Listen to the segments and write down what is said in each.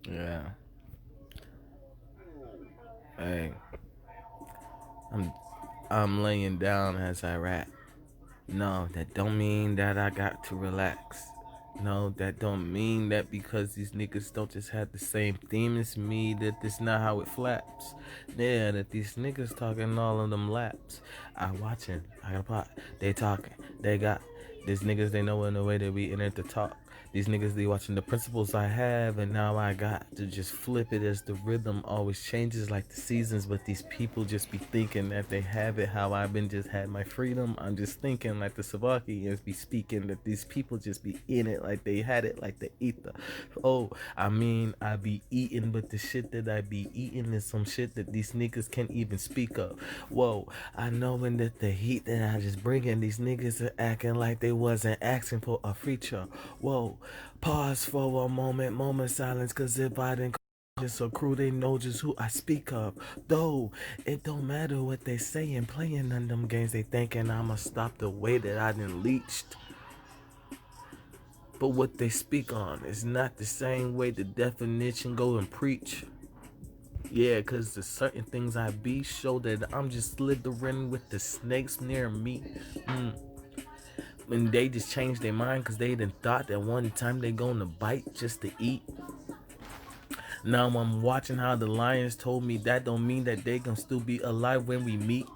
Yeah. Hey, I'm I'm laying down as I rap. No, that don't mean that I got to relax. No, that don't mean that because these niggas don't just have the same theme as me, that this not how it flaps. Yeah, that these niggas talking all of them laps. I watching, I got a plot. They talking, they got these niggas, they know in the way that we enter to talk. These niggas, they watching the principles I have, and now I got to just flip it as the rhythm always changes like the seasons. But these people just be thinking that they have it how I've been just had my freedom. I'm just thinking like the Savakians be speaking that these people just be in it like they had it like the ether. Oh, I mean, I be eating, but the shit that I be eating is some shit that these niggas can't even speak of. Whoa, I knowing that the heat that I just bring in, these niggas are acting like they wasn't asking for a feature. Whoa, pause for a moment silence, cause if I didn't just so crew, they know just who I speak of. Though it don't matter what they saying, playing on them games, they thinking I'ma stop the way that I done leached. But what they speak on is not the same way the definition go and preach. Yeah, cause the certain things I be show that I'm just slithering with the snakes near me. Mm. And they just changed their mind cause they done thought that one time they gonna bite just to eat. Now I'm watching how the lions told me that don't mean that they gonna still be alive when we meet.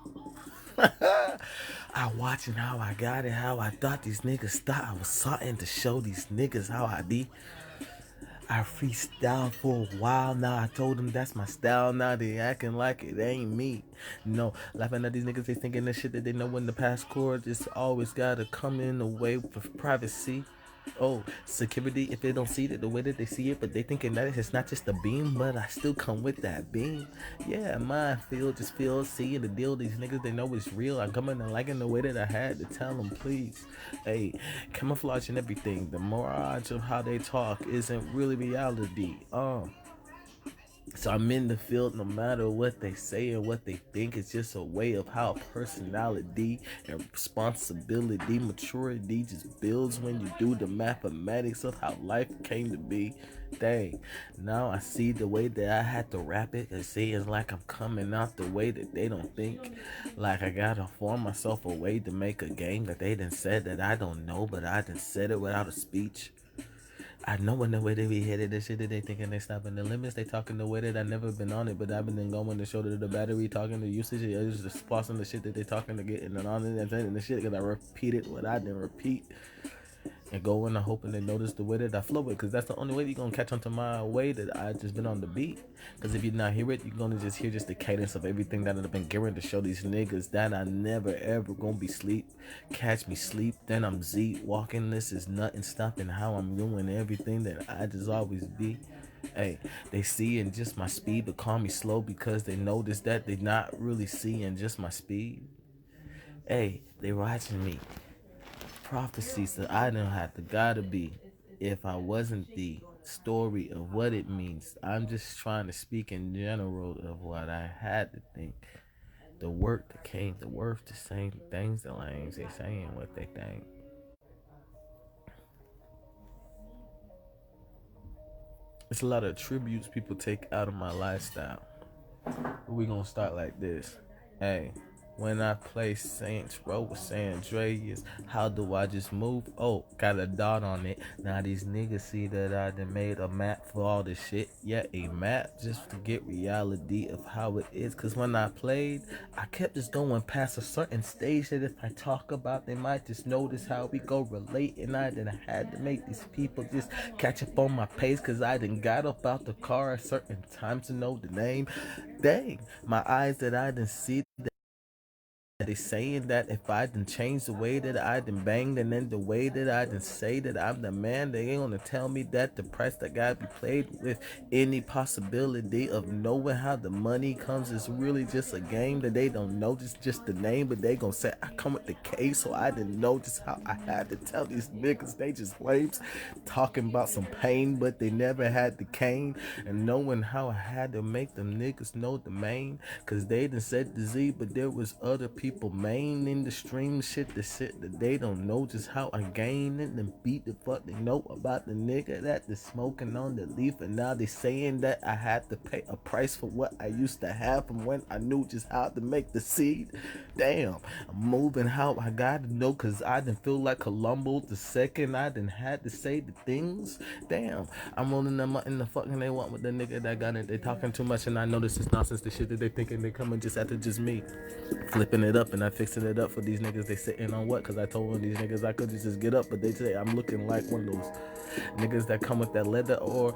I watching how I got it, how I thought these niggas thought I was something to show these niggas how I be. I freestyle for a while now. I told them that's my style. Now they acting like it ain't me. No, laughing at these niggas, they thinking the shit that they know in the past chord just always gotta come in the way with privacy. Oh, security if they don't see it the way that they see it, but they thinking that it's not just a beam, but I still come with that beam. Yeah, my feel just feel seeing the deal. These niggas they know it's real. I come in and liking the way that I had to tell them, please. Hey, camouflage and everything. The mirage of how they talk isn't really reality. So I'm in the field no matter what they say and what they think. It's just a way of how personality and responsibility, maturity just builds when you do the mathematics of how life came to be. Dang, now I see the way that I had to rap it. And see, it's like I'm coming out the way that they don't think. Like I gotta form myself a way to make a game that they done said that I don't know, but I done said it without a speech. I know in the way they be headed, the shit that they thinking they stopping the limits. They talking the way that I never been on it, but I've been going to show that the battery talking the usage. It's just pausing the shit that they talking to get and on it and saying the shit because I repeated what I didn't repeat and go in and hoping they notice the way that I flow it, because that's the only way you're gonna catch on to my way that I just been on the beat. Because if you not hear it, you're gonna just hear just the cadence of everything that I've been gearing to show these niggas that I never ever gonna be sleep. Catch me sleep, then I'm Z walking. This is nothing stopping how I'm doing everything that I just always be. Hey, they see in just my speed, but call me slow because they notice that they not really seeing just my speed. Hey, they watching me prophecies that I don't have to gotta be if I wasn't the story of what it means. I'm just trying to speak in general of what I had to think. The work that came to worth the same things the lanes they saying what they think. It's a lot of tributes people take out of my lifestyle. We gonna start like this. Hey, when I play Saints Row with San Andreas, how do I just move? Oh, got a dot on it. Now these niggas see that I done made a map for all this shit. Yeah, a map just to get reality of how it is. Cause when I played, I kept just going past a certain stage that if I talk about, they might just notice how we go relate. And I done had to make these people just catch up on my pace. Cause I done got up out the car at certain times to know the name. Dang, my eyes that I didn't see that they saying that if I didn't change the way that I done banged and then the way that I didn't say that I'm the man, they ain't gonna tell me that the price that gotta be played with any possibility of knowing how the money comes is really just a game that they don't know just the name, but they gonna say I come with the K, so I didn't know just how I had to tell these niggas they just flames talking about some pain, but they never had the cane, and knowing how I had to make them niggas know the main, cause they done said the Z, but there was other people people maining the stream shit, the shit that they don't know just how I gain it and beat the fuck they know about the nigga that they smoking on the leaf, and now they saying that I had to pay a price for what I used to have from when I knew just how to make the seed. Damn, I'm moving how I gotta know, cause I didn't feel like Columbo the second I didn't had to say the things. Damn, I'm rolling them up in the fucking they want with the nigga that got it. They talking too much and I know this is nonsense, the shit that they thinking they coming just after just me. Flipping it up and I fixing it up for these niggas. They sitting on what? Cause I told them these niggas I could just get up, but they say I'm looking like one of those niggas that come with that leather or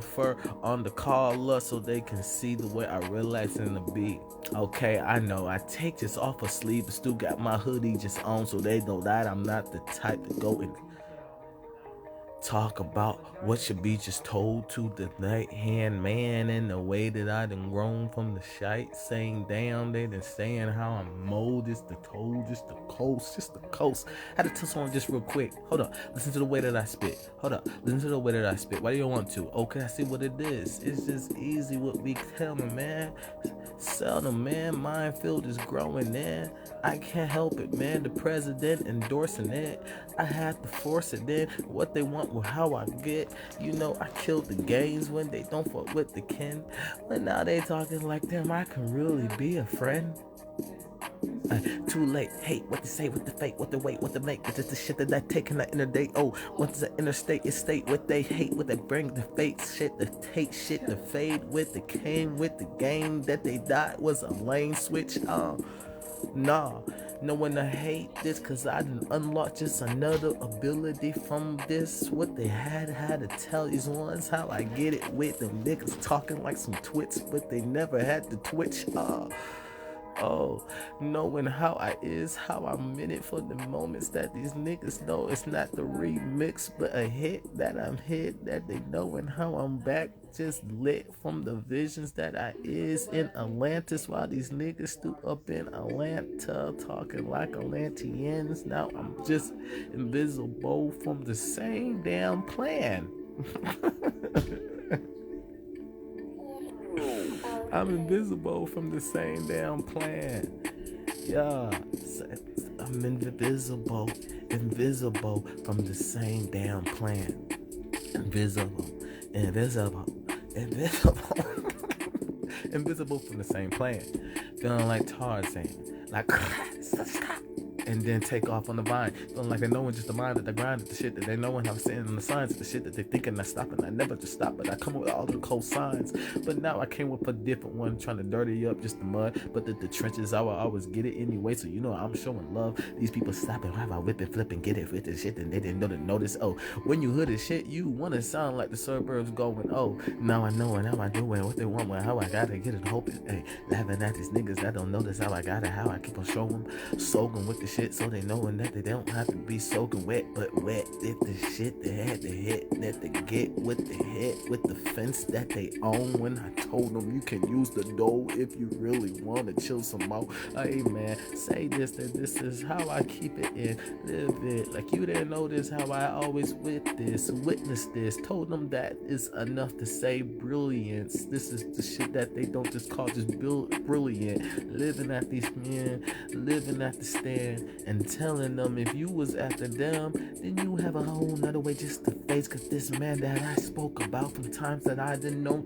fur on the collar so they can see the way I relax in the beat. Okay, I know I take this off of sleep, but still got my hoodie just on so they know that I'm not the type to go and talk about what should be just told to the right hand man in the way that I done grown from the shite, saying damn, they done saying how I'm mold, just the toe, just the coast. I had to tell someone just real quick. Hold up, listen to the way that I spit. Hold up, listen to the way that I spit. Why do you want to? Okay, I see what it is. It's just easy what we tell me, man. Seldom, man. Minefield is growing, man. I can't help it, man. The president endorsing it. I had to force it in. What they want with how I get. I killed the games when they don't fuck with the kin. But now they talking like, damn, I can really be a friend. Too late, hate, what to say, what to fake, what to wait, what to make. It's just the shit that I take in the inner day. Oh, what's the interstate estate, what they hate, what they bring, the fake shit, the take shit, the fade with, the came with the game that they died was a lane switch. Nah, no one I hate this, cause I didn't unlock just another ability from this. What they had to tell these ones how I get it with them niggas talking like some twits, but they never had to twitch. Knowing how I is, how I'm in it for the moments that these niggas know it's not the remix, but a hit that I'm hit, that they knowing how I'm back, just lit from the visions that I is in Atlantis, while these niggas stood up in Atlanta talking like Atlanteans. Now I'm just invisible from the same damn plan. I'm invisible from the same damn plan. Yeah, I'm invisible from the same damn plan. Invisible from the same plan. Feeling like Tarzan, like and then take off on the vine. Feeling like they knowing just the mind that they grinded, the shit that they knowing I'm saying on the signs, the shit that they thinking not stopping. I never just stop, but I come with all the cold signs. But now I came with a different one, trying to dirty up just the mud. But the trenches, I will always get it anyway. So I'm showing love. These people stopping, how I whip and flip and get it with this shit, and they didn't know to notice. Oh, when you hear this shit, you wanna sound like the suburbs going. Oh, now I know and how I doing what they want, how I gotta get it, hoping. Hey, laughing at these niggas that don't notice how I got it, how I keep on showing them, soaking with the shit, so they knowing that they don't have to be soaking wet, but wet if the shit they had to hit, that they get with the hit, with the fence that they own. When I told them you can use the dough if you really want to chill some more. Hey man, say this, that this is how I keep it in, live it like you didn't know this, how I always witness this, told them that is enough to say brilliance. This is the shit that they don't just call just brilliant. Living at these men, living at the stand, and telling them if you was after them, then you have a whole nother way just to face. Cause this man that I spoke about from times that I didn't know,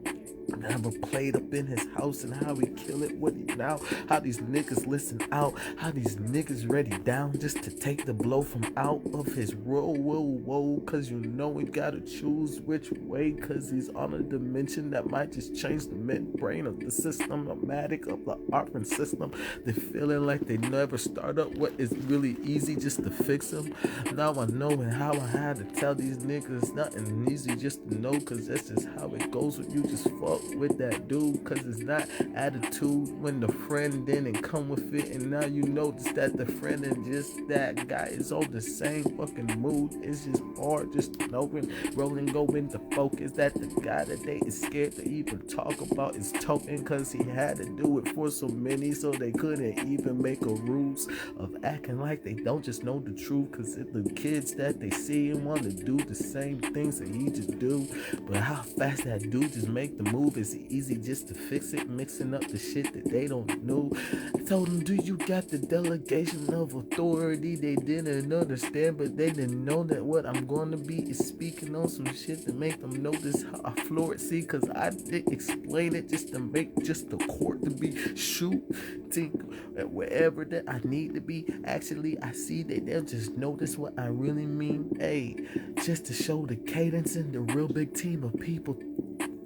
never played up in his house, and how he kill it with it now, how these niggas listen out, how these niggas ready down just to take the blow from out of his whoa, cause we gotta choose which way, cause he's on a dimension that might just change the membrane of the systematic of the operating system. They feeling like they never start up what is really easy just to fix them. Now I know and how I had to tell these niggas nothing easy just to know, cause that's just how it goes when you just fuck with that dude, cause it's not attitude when the friend didn't come with it, and now you notice that the friend and just that guy is on the same fucking mood. It's just hard just knowing, rolling, going to focus that the guy that they is scared to even talk about is talking, cause he had to do it for so many, so they couldn't even make a rules of acting like they don't just know the truth, cause it's the kids that they see and want to do the same things that he just do. But how fast that dude just make the move move is easy just to fix it, mixing up the shit that they don't know. I told them, do you got the delegation of authority? They didn't understand, but they didn't know that what I'm going to be is speaking on some shit to make them notice how I floor it. See, cause I didn't explain it just to make just the court to be shooting wherever that I need to be. Actually, I see that they'll just notice what I really mean. Hey, just to show the cadence and the real big team of people.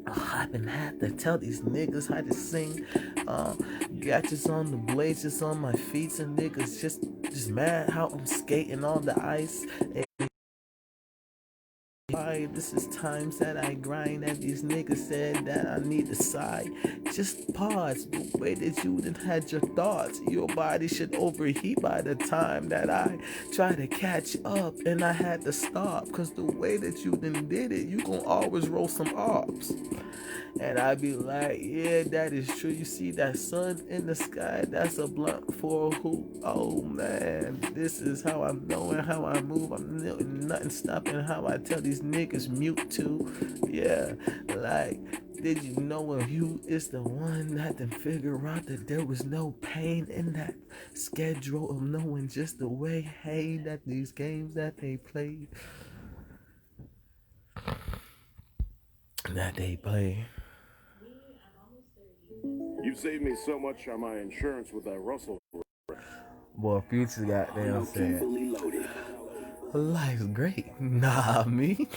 I've been had to tell these niggas how to sing. Gadgets on the blades, just on my feet, and niggas just mad how I'm skating on the ice. This is times that I grind, and these niggas said that I need to sigh. Just pause. The way that you done had your thoughts, your body should overheat by the time that I try to catch up, and I had to stop. Cause the way that you done did it, you gon' always roll some ops. And I be like, yeah, that is true. You see that sun in the sky? That's a blunt for a hoop. Oh man, this is how I'm knowing how I move. I'm nothing stopping how I tell these niggas mute too. Yeah, like, did you know when you is the one that done figure out that there was no pain in that schedule of knowing just the way, hey, that these games that they played, You saved me so much on my insurance with that Russell. Boy, Future goddamn said, life's great. Nah, me.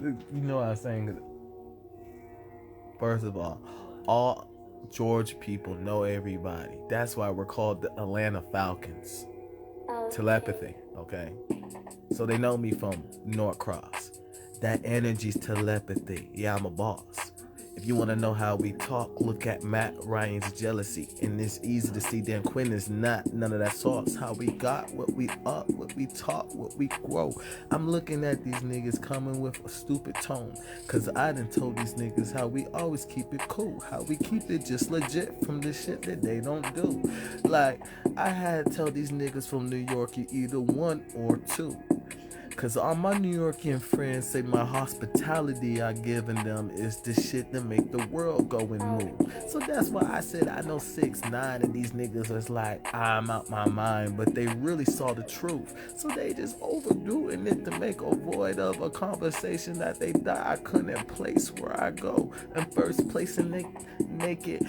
You know what I'm saying? First of all Georgia people know everybody. That's why we're called the Atlanta Falcons. Telepathy, okay? So they know me from Norcross. That energy's telepathy. Yeah, I'm a boss. If you want to know how we talk, look at Matt Ryan's jealousy. And it's easy to see Dan Quinn is not none of that sauce. How we got what we up, what we talk, what we grow. I'm looking at these niggas coming with a stupid tone. Cause I done told these niggas how we always keep it cool. How we keep it just legit from the shit that they don't do. Like, I had to tell these niggas from New York, you either one or two. Cause all my New Yorkian friends say my hospitality I given them is the shit that make the world go and move. So that's why I said I know 6ix9ine and these niggas was like, I'm out my mind, but they really saw the truth. So they just overdoing it to make a void of a conversation that they thought I couldn't place where I go. In first place and they make it.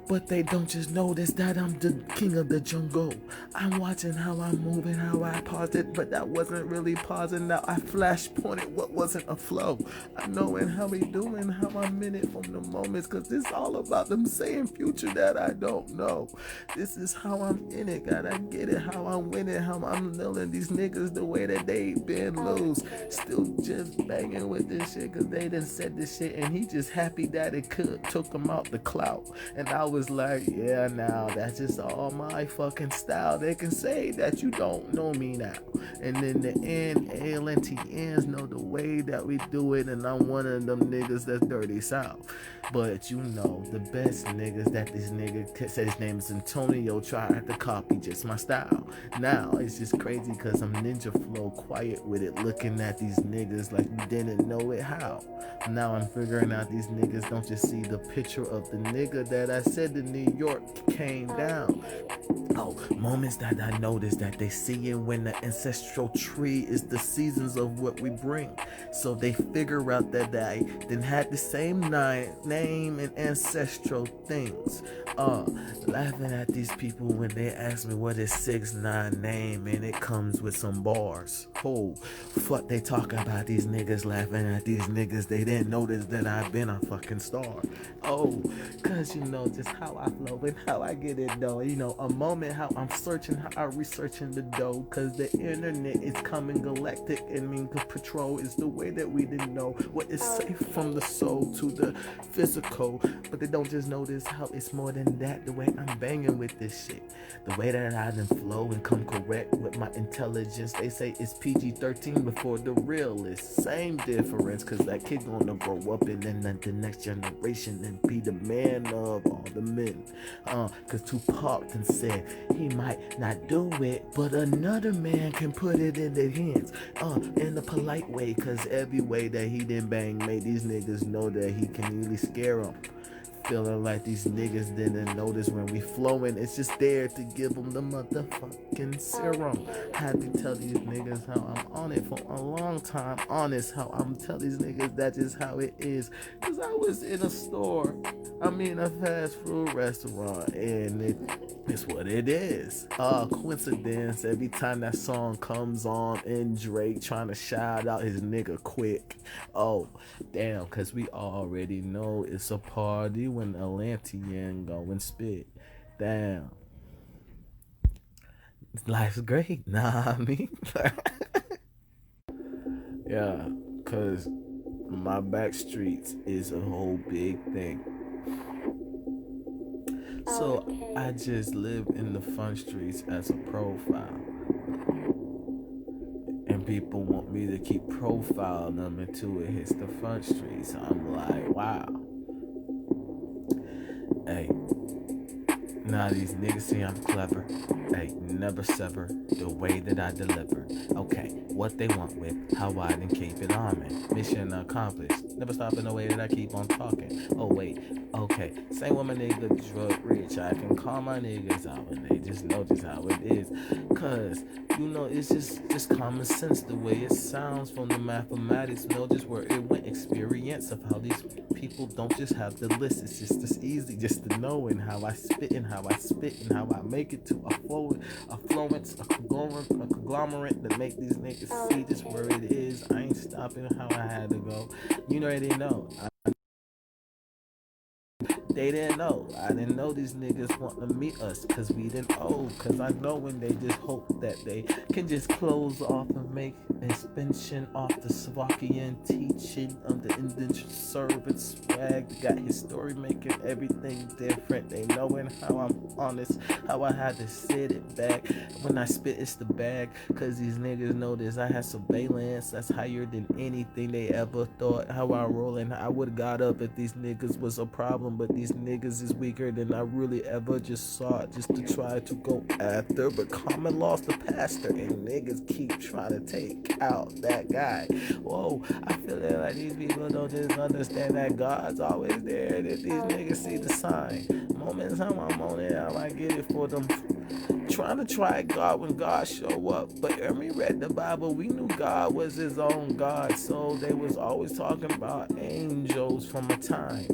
But they don't just notice that I'm the king of the jungle. I'm watching how I'm moving, how I paused it, but that wasn't really pausing. Now I flash pointed what wasn't a flow. I knowing how we doing, how I'm in it from the moments, cause this all about them saying future that I don't know. This is how I'm in it, gotta get it, how I'm winning, how I'm nailing these niggas the way that they been loose. Still just banging with this shit, cause they done said this shit, and he just happy that it took him out the clout. And I was like, yeah, now that's just all my fucking style. They can say that you don't know me now, and then the ALNTNs know the way that we do it, and I'm one of them niggas that's dirty south. But you know, the best niggas that this nigga said his name is Antonio tried to copy just my style. Now it's just crazy cause I'm ninja flow quiet with it, looking at these niggas like you didn't know it how. Now I'm figuring out these niggas don't just see the picture of the nigga that I said to New York came down. Oh, moments that I noticed that they seeing when the ancestral tree is the seasons of what we bring. So they figure out that I then had the same name and ancestral things. Laughing at these people when they ask me what is 6ix9ine name, and it comes with some bars. Oh, fuck they talking about these niggas, laughing at these niggas. They didn't notice that I've been a fucking star. Oh, cause you know just how I flow and how I get it though. You know, a moment how I'm searching, how I'm researching the dough. Cause the internet is coming galactic, and mean patrol is the way that we didn't know what is safe from the soul to the physical. But they don't just notice how it's more than that. The way I'm banging with this shit, the way that I done flow and come correct with my intelligence. They say it's PG-13 before the real is same difference. Cause that kid gonna grow up and then the next generation and be the man of all the men. Cause Tupac done said he might not do it, but another man can put it in their hands. In a polite way, cause every way that he done bang made these niggas know that he can really scare them. Feeling like these niggas didn't notice when we flowing. It's just there to give them the motherfucking serum. Had to tell these niggas how I'm on it for a long time. Honest, how I'm tell these niggas that's just how it is. Cause I was in a store, a fast food restaurant, and it's what it is. Coincidence. Every time that song comes on, and Drake trying to shout out his nigga quick. Oh, damn, cause we already know it's a party when Atlantean go and spit. Damn. Life's great. Nah, I mean. Yeah, cause my back streets is a whole big thing. So I just live in the front streets as a profile. And people want me to keep profiling them until it hits the front streets. I'm like, wow. Hey, now these niggas say I'm clever. Hey, never sever the way that I deliver. Okay, what they want with how I done keep it on me. Mission accomplished. Never stop in the way that I keep on talking. Oh wait, okay. Same with my nigga drug rich. I can call my niggas out and they just know just how it is. Cause it's just common sense the way it sounds from the mathematics. Know just where it went. Experience of how these people don't just have the list. It's just as easy just to know and how I spit and how I make it to a fluence, a conglomerate that make these niggas see just where it is. I ain't stopping how I had to go. You already know. They didn't know. I didn't know these niggas want to meet us because we didn't owe. Because I know when they just hope that they can just close off and make expansion off the Slovakian teaching of the indentured servant swag. They got his story making everything different. They knowing how I'm honest, how I had to sit it back. When I spit, it's the bag. Because these niggas know this. I had surveillance that's higher than anything they ever thought. How I roll and I would have got up if these niggas was a problem. But these niggas is weaker than I really ever just saw it, just to try to go after. But Common lost the pastor and niggas keep trying to take out that guy. Whoa, I feel like these people don't just understand that God's always there, that these niggas see the sign. Moments how I'm on it, I might get it for them. Trying to try God when God show up. But when we read the Bible, we knew God was his own God. So they was always talking about angels from a time.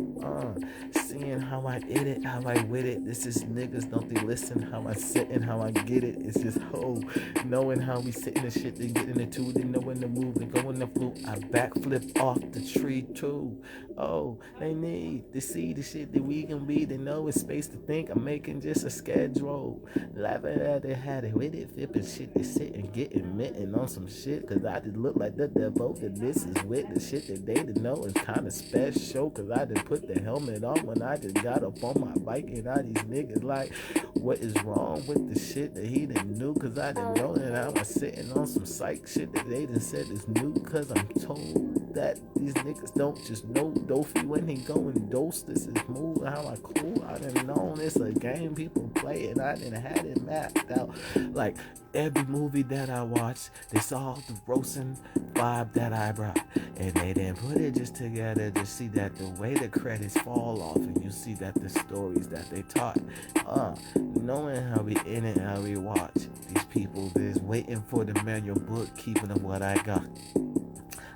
Seeing how I did it, how I with it. This is niggas, don't they listen how I sit and how I get it. It's just knowing how we sit in the shit, they get in the two, they know when to move, they go in the flu. I backflip off the tree too. Oh, they need to see the shit that we can be. They know it's space to think. I'm making just a schedule. Laughing at they had it with it, flipping shit. They sit and getting mitten on some shit. Cause I just look like the devil. That this is with the shit that they didn't know is kind of special. Cause I just put the helmet on when I just got up on my bike. And all these niggas like, what is wrong with the shit that he didn't knew? Cause I didn't know that I was sitting on some psych shit that they done said is new. Cause I'm told that these niggas don't just know Dofi when he going dose. This is move how I cool. I done known it's a game people play and I done had it mapped out. Like every movie that I watched, they saw the roasting vibe that I brought. And they didn't put it just together to see that the way the credits fall off and you see that the stories that they taught. Knowing how we in it, how we watch. These people just waiting for the manual book, keeping of what I got.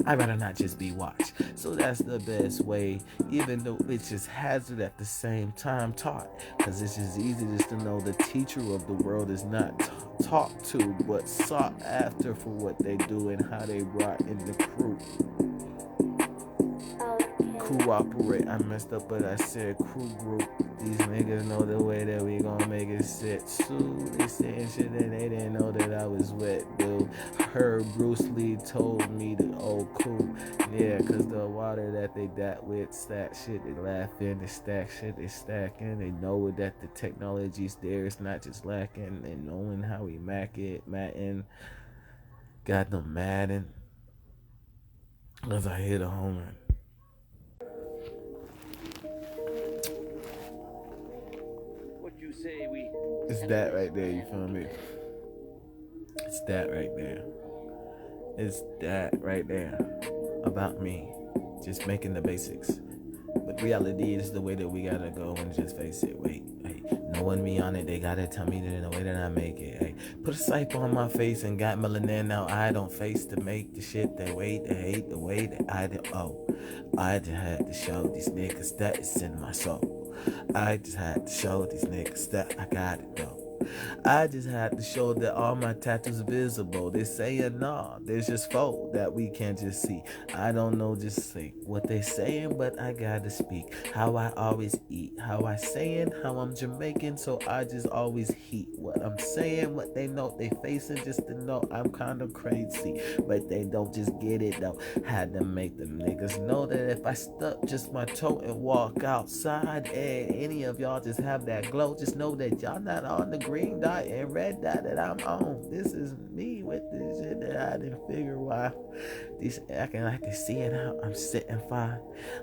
I'd rather not just be watched. So that's the best way, even though it's just hazard at the same time taught. Because it's just easy just to know the teacher of the world is not talked to, but sought after for what they do and how they brought in the crew. Cooperate. I messed up, but I said crew group. These niggas know the way that we gon' make it sit. So they saying shit and they didn't know that I was wet, dude. Heard Bruce Lee told me to, oh cool. Yeah, cause the water that they that with stack shit, they laughing, they stack shit, they stacking. They know that the technology's there, it's not just lacking. And knowing how we mac it, Madden. Got them Madden. Cause I hit a home run. you say we... It's that right there, you feel me? It's that right there. It's that right there about me. Just making the basics. But reality is the way that we gotta go and just face it. Wait, hey, knowing me on it, they gotta tell me that the way that I make it. Hey, put a sight on my face and got melanin. Now I don't face to make the shit they wait, they hate the way that I do. Oh, I just had to show these niggas that it's in my soul. I just had to show these niggas that I got it though. I just had to show that all my tattoos visible. They saying nah, there's just four that we can't just see. I don't know just say what they saying, but I gotta speak. How I always eat, how I saying, how I'm Jamaican, so I just always heat what I'm saying, what they know they facing, just to know I'm kinda crazy. But they don't just get it though. Had to make them niggas know that if I stuck just my toe and walk outside, and any of y'all just have that glow, just know that y'all not on the green dot and red dot that I'm on. This is me with this shit that I didn't figure why these acting like they see it how I'm sitting fine.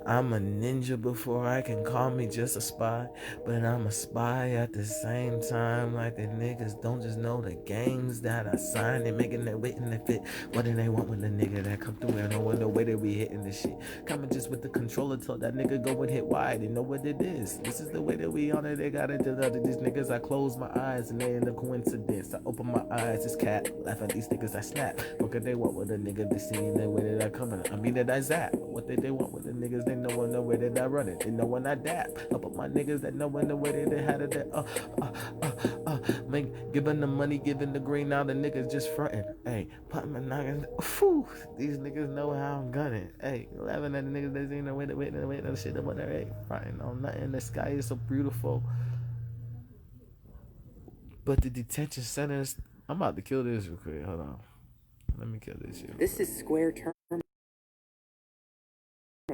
I'm a ninja before I can call me just a spy, but I'm a spy at the same time. Like the niggas don't just know the games that I signed. They making their wit and they fit. What do they want with the nigga that come through and know the way that we hitting this shit? Coming just with the controller, told that nigga go and hit wide. They know what it is. This is the way that we on it. They got it. These niggas, I close my eyes and they in the coincidence. I open my eyes, it's cat. Laugh at these niggas, I snap. What could they want with a nigga? They seeing the way that I come in. I mean that I zap. What they want with the niggas? They know in the way that I run it. They know when I dap. I put my niggas that know in the way that they had it. Man, giving the money, giving the green. Now the niggas just fronting. Hey, put my niggas. Whew, these niggas know how I'm gunning. Hey, laughing at the niggas that seen the way that shit about that. Hey, fronting on nothing. The sky is so beautiful. But the detention centers, I'm about to kill this real quick. Hold on. Let me kill this shit. This is square term.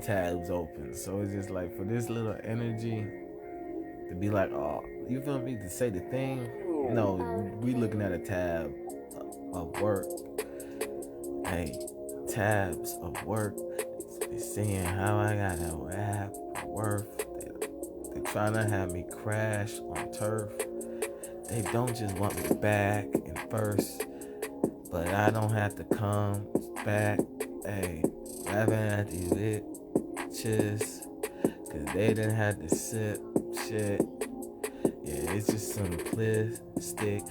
Tabs open. So it's just like for this little energy to be like, oh, you feel me? To say the thing. No, we looking at a tab of work. Hey, tabs of work. They seeing how I got a rap worth. They trying to have me crash on turf. They don't just want me back and first, but I don't have to come back. Hey, laughing at these bitches, cause they didn't have to sip shit. Yeah, it's just simplistic.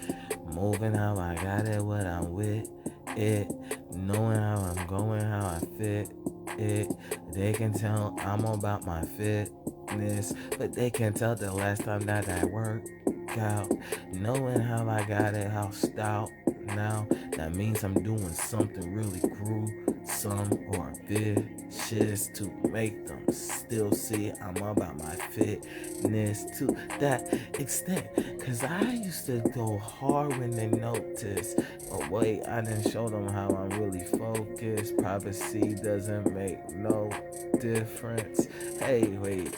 Moving how I got it, what I'm with it. Knowing how I'm going, how I fit it. They can tell I'm about my fitness, but they can't tell the last time that I worked out. Knowing how I got it, how stout now, that means I'm doing something really gruesome or vicious to make them still see I'm about my fitness to that extent. Cause I used to go hard when they notice, but wait, I didn't show them how I'm really focused. Privacy doesn't make no difference. Hey, wait,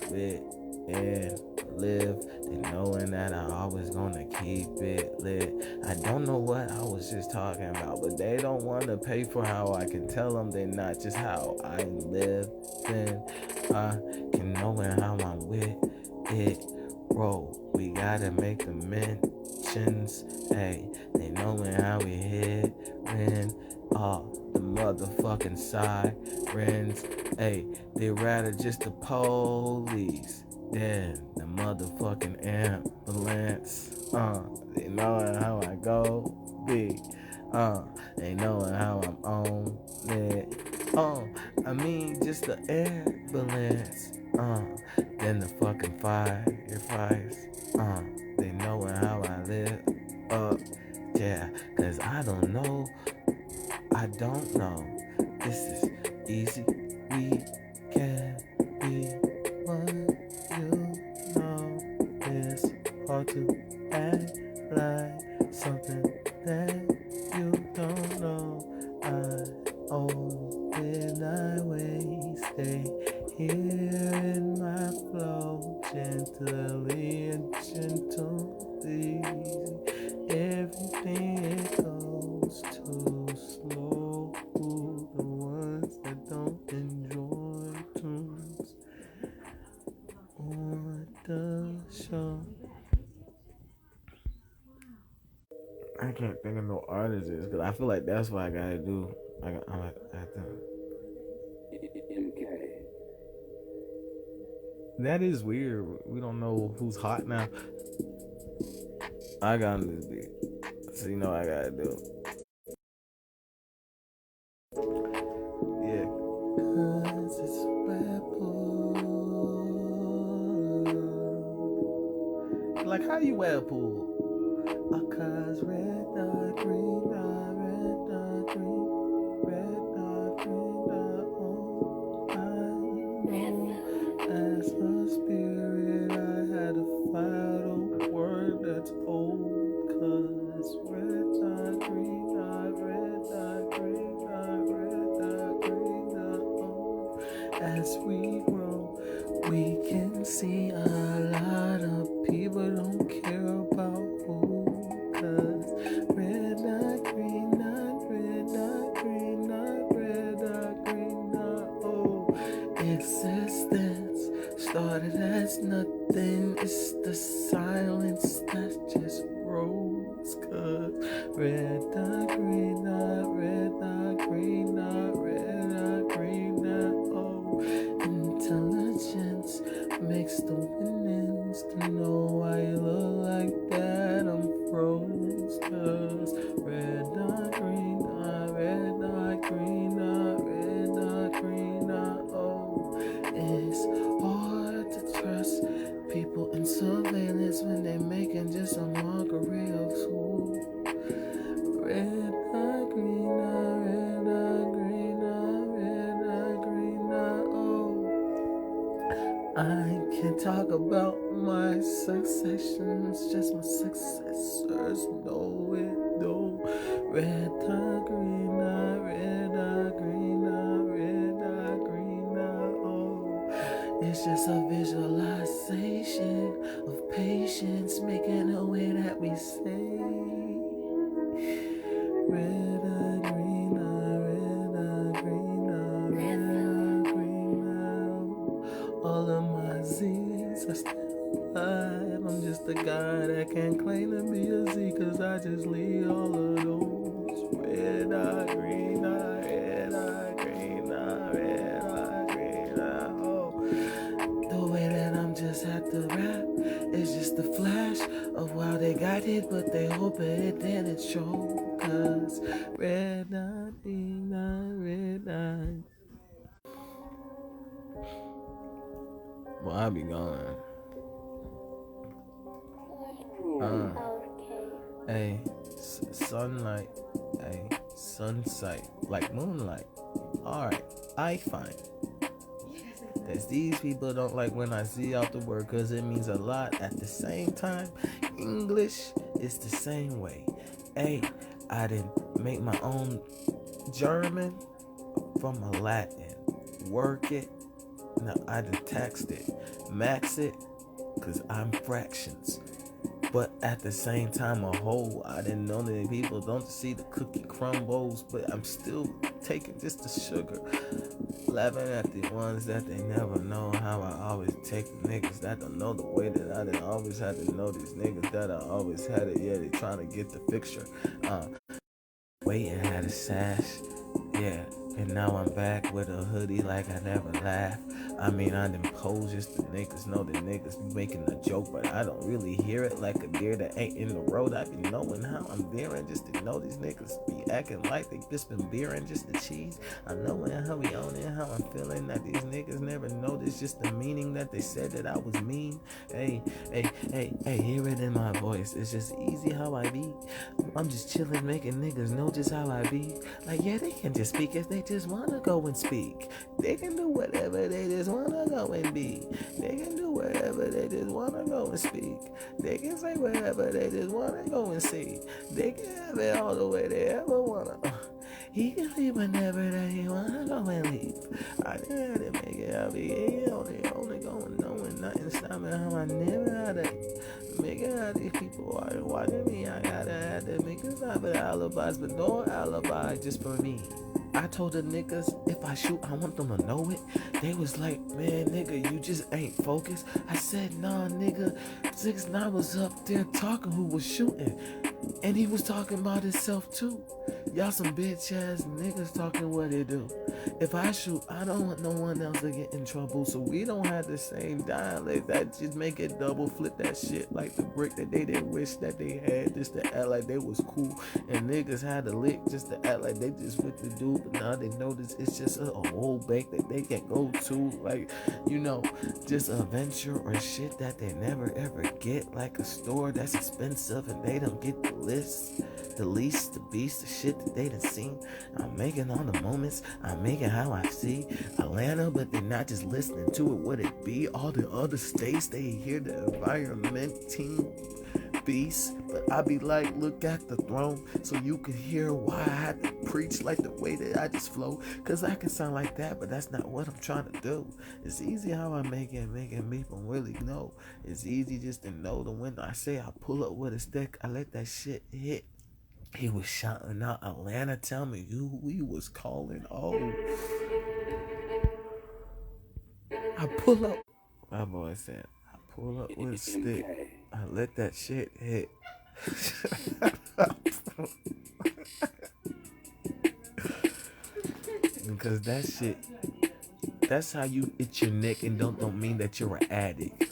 and live, they knowing that I always gonna keep it lit. I don't know what I was just talking about, but they don't want to pay for how I can tell them they're not just how I live. Then I can knowing how I'm with it. Bro, we gotta make the mentions. Hey, they knowing how we hit when all the motherfucking sirens. Hey, they rather just the police. Then the motherfucking ambulance. They knowing how I go big. They knowing how I'm on it. I mean just the ambulance. Then the fucking firefighters. They knowing how I live up. Yeah, cause I don't know. This is easy. We can be what you know. It's hard to act like something that you don't know. I open my way, stay here in my flow, gently and gently. Everything it goes too slow. The ones that don't enjoy tunes on the show. can't think of no artists because I feel like that's what I gotta do. I have to. MK. That is weird. We don't know who's hot now. I got on this beat, so you know what I gotta do. Yeah. 'Cause it's Red Bull. Like how you wear pool? Cause red dot, green dot, red dot, green, red dot, green dot. Oh, I know as a spirit I had to find a word that's old. Cause red dot, green dot, red dot, green dot, red dot, green dot. Oh, as we grow, we can see a lot of people don't care about who. Cause red dot, green dot, red dot, green dot, red dot, green dot. Oh, existence started as nothing. It's the silence that just grows. Cause red dot, green dot, red dot, green dot, red dot, green dot. Oh, intelligence makes the winnings to know why you look like that. I'm froze. Cause red dot, green dot, red dot, green dot, red dot, green dot. Oh, it's hard to trust people in surveillance when they're making just a mockery of who. Red dot, green dot, red dot, green dot, red dot, green dot. Oh, I can't talk about my successions, just my successors know it though. Red dot, green dot, red dot, green dot, red dot, green dot. Oh, it's just a visualization of patience making a way that we say. Red dot, green dot, red dot, green dot, red dot, green dot. All of my Z's are still alive. I'm just a guy that can't claim to be a Z, cause I just leave all of those. Red dot, green dot, red dot, green dot, red dot, green dot. Oh, the way that I'm just at the rap is just a flash of wow, they got it, but they hope it didn't show. Cause red dot, green dot, red dot. Well, I be going. Hey, sunlight. Hey, sunsight. Like moonlight. Alright, I find that these people don't like when I see out the word because it means a lot. At the same time, English is the same way. Hey, I didn't make my own German from a Latin. Work it. Now I done taxed it, max it, cause I'm fractions. But at the same time, a whole, I didn't know that people don't see the cookie crumbles, but I'm still taking just the sugar. Laughing at the ones that they never know how I always take the niggas that don't know the way that I done always had to know these niggas that I always had it. Yeah, they trying to get the fixture. Waiting had a sash, yeah. And now I'm back with a hoodie like I never laughed. I mean, I done pose just the niggas know the niggas be making a joke, but I don't really hear it like a deer that ain't in the road. I be knowing how I'm veering just to know these niggas be acting like they just been beering just the cheese. I knowing how we own it, how I'm feeling that these niggas never noticed just the meaning that they said that I was mean. Hey, hear it in my voice. It's just easy how I be. I'm just chilling, making niggas know just how I be. Like, yeah, they can just speak if they just wanna go and speak. They can do whatever they just wanna go and be. They can do whatever they just wanna go and speak. They can say whatever they just wanna go and see. They can have it all the way they ever wanna. He can leave whenever that he wanna go and leave. I didn't have to make it out. He only going knowing nothing stopping how I never had to make it out. These people are watching me. I gotta have to make it out with alibis, but no alibi just for me. I told the niggas if I shoot, I want them to know it. They was like, man, nigga, you just ain't focused. I said, nah, nigga, 6ix9ine was up there talking who was shooting. And he was talking about himself too. Y'all some bitch ass niggas talking what they do. If I shoot, I don't want no one else to get in trouble. So we don't have the same dialect. That just make it double, flip that shit like the brick that they didn't wish that they had, just to act like they was cool. And niggas had to lick just to act like they just what to do. But now they notice it's just a old bank that they can go to. Like, you know, just a venture or shit that they never ever get. Like a store that's expensive and they don't get the list, the least, the beast, the shit that they done seen. I'm making all the moments, I'm making how I see Atlanta, but they're not just listening to it, what it be. All the other states, they hear the environment team beast, but I be like, look at the throne, so you can hear why I had to preach like the way that I just flow, cause I can sound like that, but that's not what I'm trying to do. It's easy how I making people really know. It's easy just to know that when I say I pull up with a stick, I let that shit hit. He was shouting out Atlanta, tell me who he was calling. Oh, I pull up. My boy said, I pull up with a stick. I let that shit hit. Because that shit, that's how you itch your neck and don't mean that you're an addict.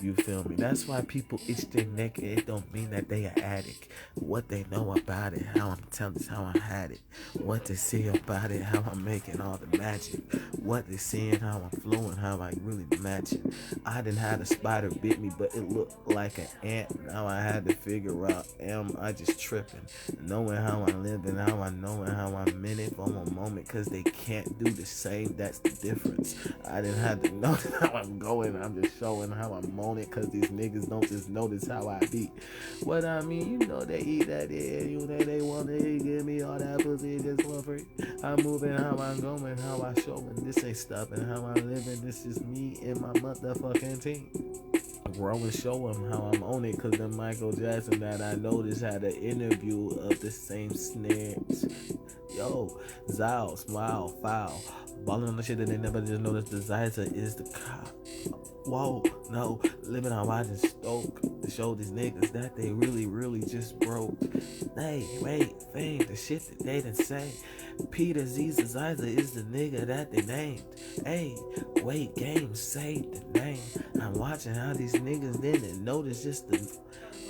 You feel me? That's why people itch their neck and it don't mean that they are addict. What they know about it, how I'm telling is how I had it. What they see about it, how I'm making all the magic. What they seeing, how I'm flowing, how I really match it. I didn't have a spider bit me, but it looked like an ant. Now I had to figure out, am I just tripping? Knowing how I'm living, how I know and how I'm in it for a moment, cause they can't do the same, that's the difference. I didn't have to know how I'm going, I'm just showing how I'm on it, cause these niggas don't just notice how I be. What I mean, you know they eat that air, you know they want to give me all that pussy just for free. I'm moving how I'm going, how I showing, this ain't stopping how I'm living, this is me and my motherfucking team. Grow and show them how I'm on it, cause then Michael Jackson that I noticed had an interview of the same snares. Yo, Zezzoozz, smile, foul, balling on the shit that they never just noticed. The Zezzoozz is the cop. Whoa, no, living how I just stoke to show these niggas that they really just broke. Hey, wait, fame, the shit that they didn't say. Peter Zezzoozz is the nigga that they named. Hey, wait, game, say the name. I'm watching how these niggas didn't notice just the.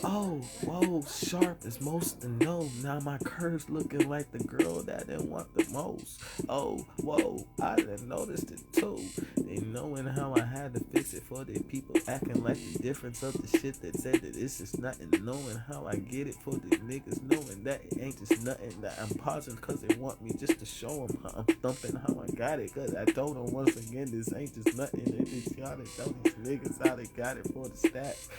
Oh, whoa, sharp is most to know. Now my curves looking like the girl that didn't want the most. Oh, whoa, I didn't notice it too. They knowing how I had to fix it for the people acting like the difference of the shit that said that it's just nothing. Knowing how I get it for the niggas knowing that it ain't just nothing. That I'm pausing cause they want me just to show them how I'm thumping, how I got it. Cause I told them once again, this ain't just nothing. They just got it. Tell these niggas how they got it for the stats.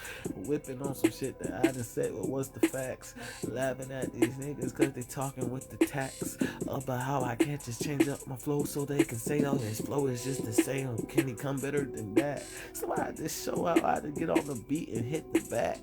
Whipping on some shit that I done said what was the facts. Laughing at these niggas cause they talking with the tax about how I can't just change up my flow so they can say, oh, his flow is just the same. Can he come better than that? So I just show how I to get on the beat and hit the back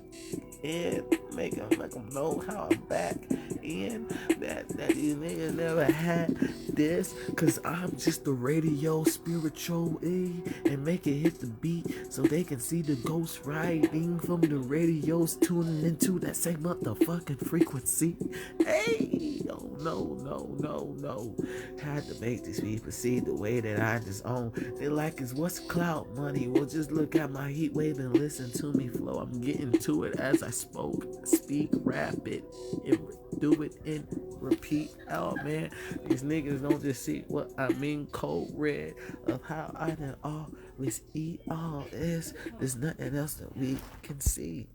and make them know how I'm back. And that these niggas never had this, cause I'm just the radio spiritual, and make it hit the beat so they can see the ghost riding from the radios tuning into that same motherfucking frequency. Hey, oh no, had to make these people see the way that I just own. They like is what's clout money? Well, just look at my heat wave and listen to me flow. I'm getting to it as I speak, rap it, and do it and repeat. Oh man, these niggas don't just see what I mean. Cold red of how I done always eat all this. There's nothing else that we can see.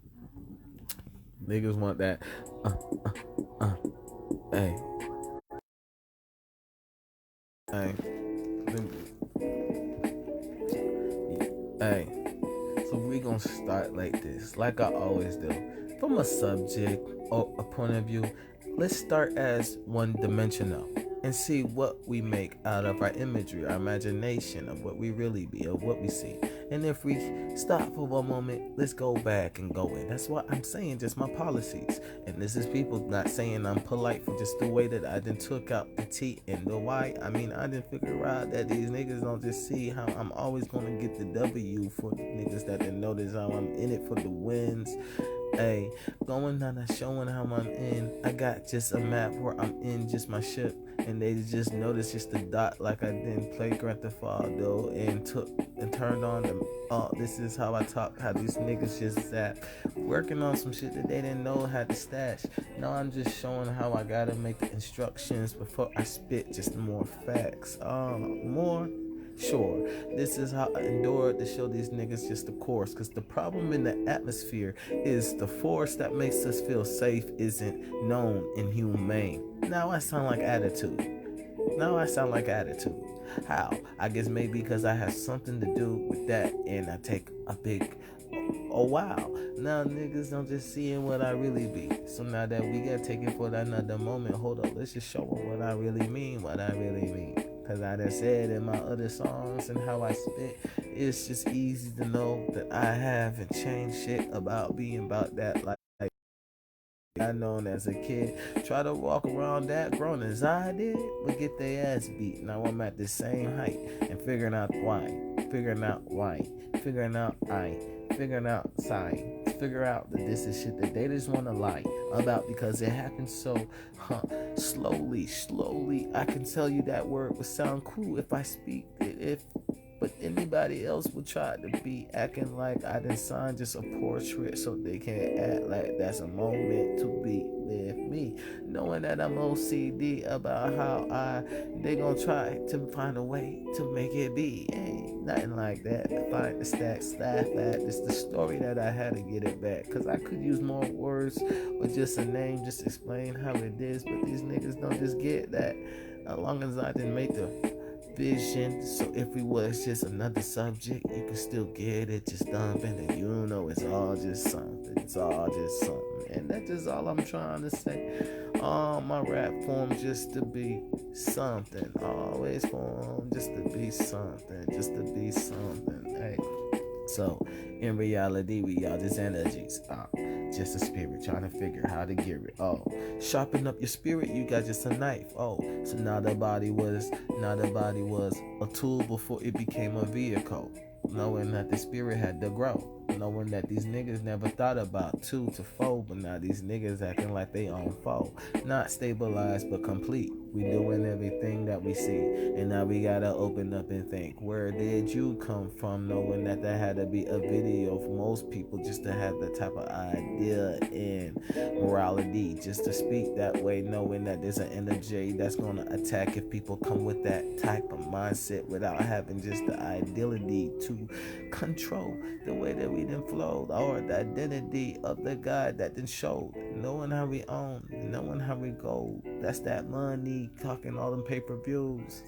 Niggas want that. Hey. Hey. So we gonna start like this, like I always do. From a subject or a point of view, let's start as one-dimensional and see what we make out of our imagery, our imagination of what we really be, of what we see. And if we stop for one moment, let's go back and go in. That's what I'm saying, just my policies. And this is people not saying I'm polite for just the way that I done took out the T and the Y. I mean, I didn't figure out that these niggas don't just see how I'm always gonna get the W for the niggas that didn't notice how I'm in it for the wins. Hey, going down and showing how I'm in. I got just a map where I'm in just my ship. And they just noticed just the dot like I didn't play Grand Theft Auto and took and turned on the this is how I talk, how these niggas just zap. Working on some shit that they didn't know had to stash. Now I'm just showing how I gotta make the instructions before I spit just more facts. More Sure, this is how I endured to show these niggas just the course. Cause the problem in the atmosphere is the force that makes us feel safe isn't known and humane. Now I sound like attitude. How? I guess maybe because I have something to do with that and I take a big oh wow. Now niggas don't just seeing what I really be. So now that we gotta take it for another moment, hold up, let's just show them what I really mean. Cause I done said in my other songs and how I spit, it's just easy to know that I haven't changed shit about being about that like I known as a kid. Try to walk around that grown as I did, but get their ass beat. Now I'm at the same height and figuring out signs. Figure out that this is shit that they just want to lie about because it happens so slowly. I can tell you that word would sound cool if I speak it. But anybody else would try to be acting like I done signed just a portrait so they can act like that's a moment to be with me. Knowing that I'm OCD about how they gonna try to find a way to make it be. Ain't nothing like that. Find the stacks, laugh at. It's the story that I had to get it back. Cause I could use more words or just a name, just explain how it is. But these niggas don't just get that. As long as I didn't make the vision, so if we was just another subject, you can still get it, just dumping, and you know it's all just something, and that's just all I'm trying to say. All my rap form just to be something, always form just to be something, hey. So, in reality, we all just energies. Just a spirit trying to figure how to gear it. Sharpen up your spirit, you got just a knife. So now the body was a tool before it became a vehicle. Knowing that the spirit had to grow. Knowing that these niggas never thought about 2 to 4, but now these niggas acting like they on 4. Not stabilized, but complete. We doing everything that we see, and now we gotta open up and think, where did you come from? Knowing that there had to be a video for most people just to have that type of idea and morality, just to speak that way, knowing that there's an energy that's gonna attack if people come with that type of mindset without having just the ideality to control the way that we done flowed, or the identity of the God that done showed, knowing how we own, knowing how we go. That's that money, talking all them pay-per-views.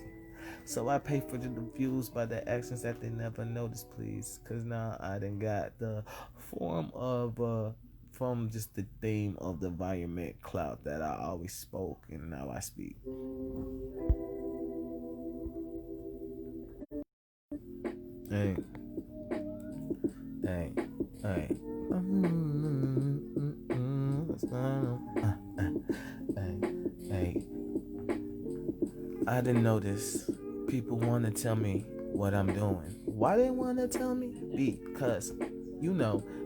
So I pay for the views by the actions that they never notice, please. Cause now I done got the form of from just the theme of the environment cloud that I always spoke and now I speak. Hey. Hey, hey, hey. I didn't notice people want to tell me what I'm doing. Why they want to tell me? Because,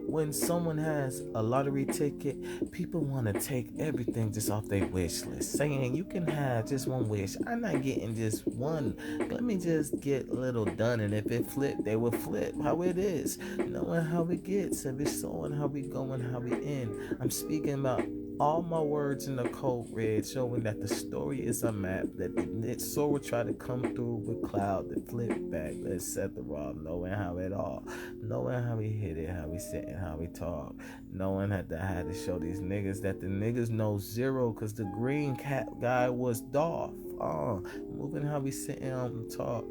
when someone has a lottery ticket, people want to take everything just off their wish list, saying you can have just one wish. I'm not getting just one. Let me just get a little done, and if it flip, they will flip. How it is, knowing how it gets, and it's showing how we go and how we end. I'm speaking about all my words in the code red, showing that the story is a map, that the soul will try to come through with cloud to flip back. Let's set the raw, knowing how it all, knowing how we hit it, how we sit and how we talk, knowing that I had to show these niggas that the niggas know zero, cause the green cat guy was Dolph. Moving how we sitting on the talk,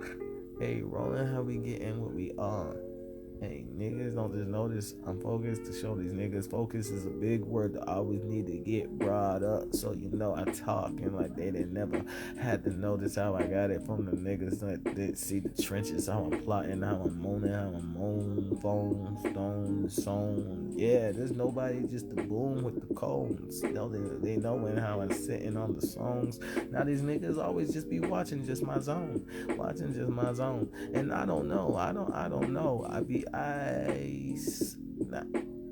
hey, rolling how we getting what we are. Hey, niggas don't just notice I'm focused to show these niggas. Focus is a big word that I always need to get brought up. So I talking like they didn't never had to notice how I got it from the niggas that didn't see the trenches, how I'm plotting, how I'm moaning, how I'm moan, phone, stone, song. Yeah, there's nobody just the boom with the cones. They knowing how I'm sitting on the songs. Now these niggas always just be watching just my zone. And I don't know. I be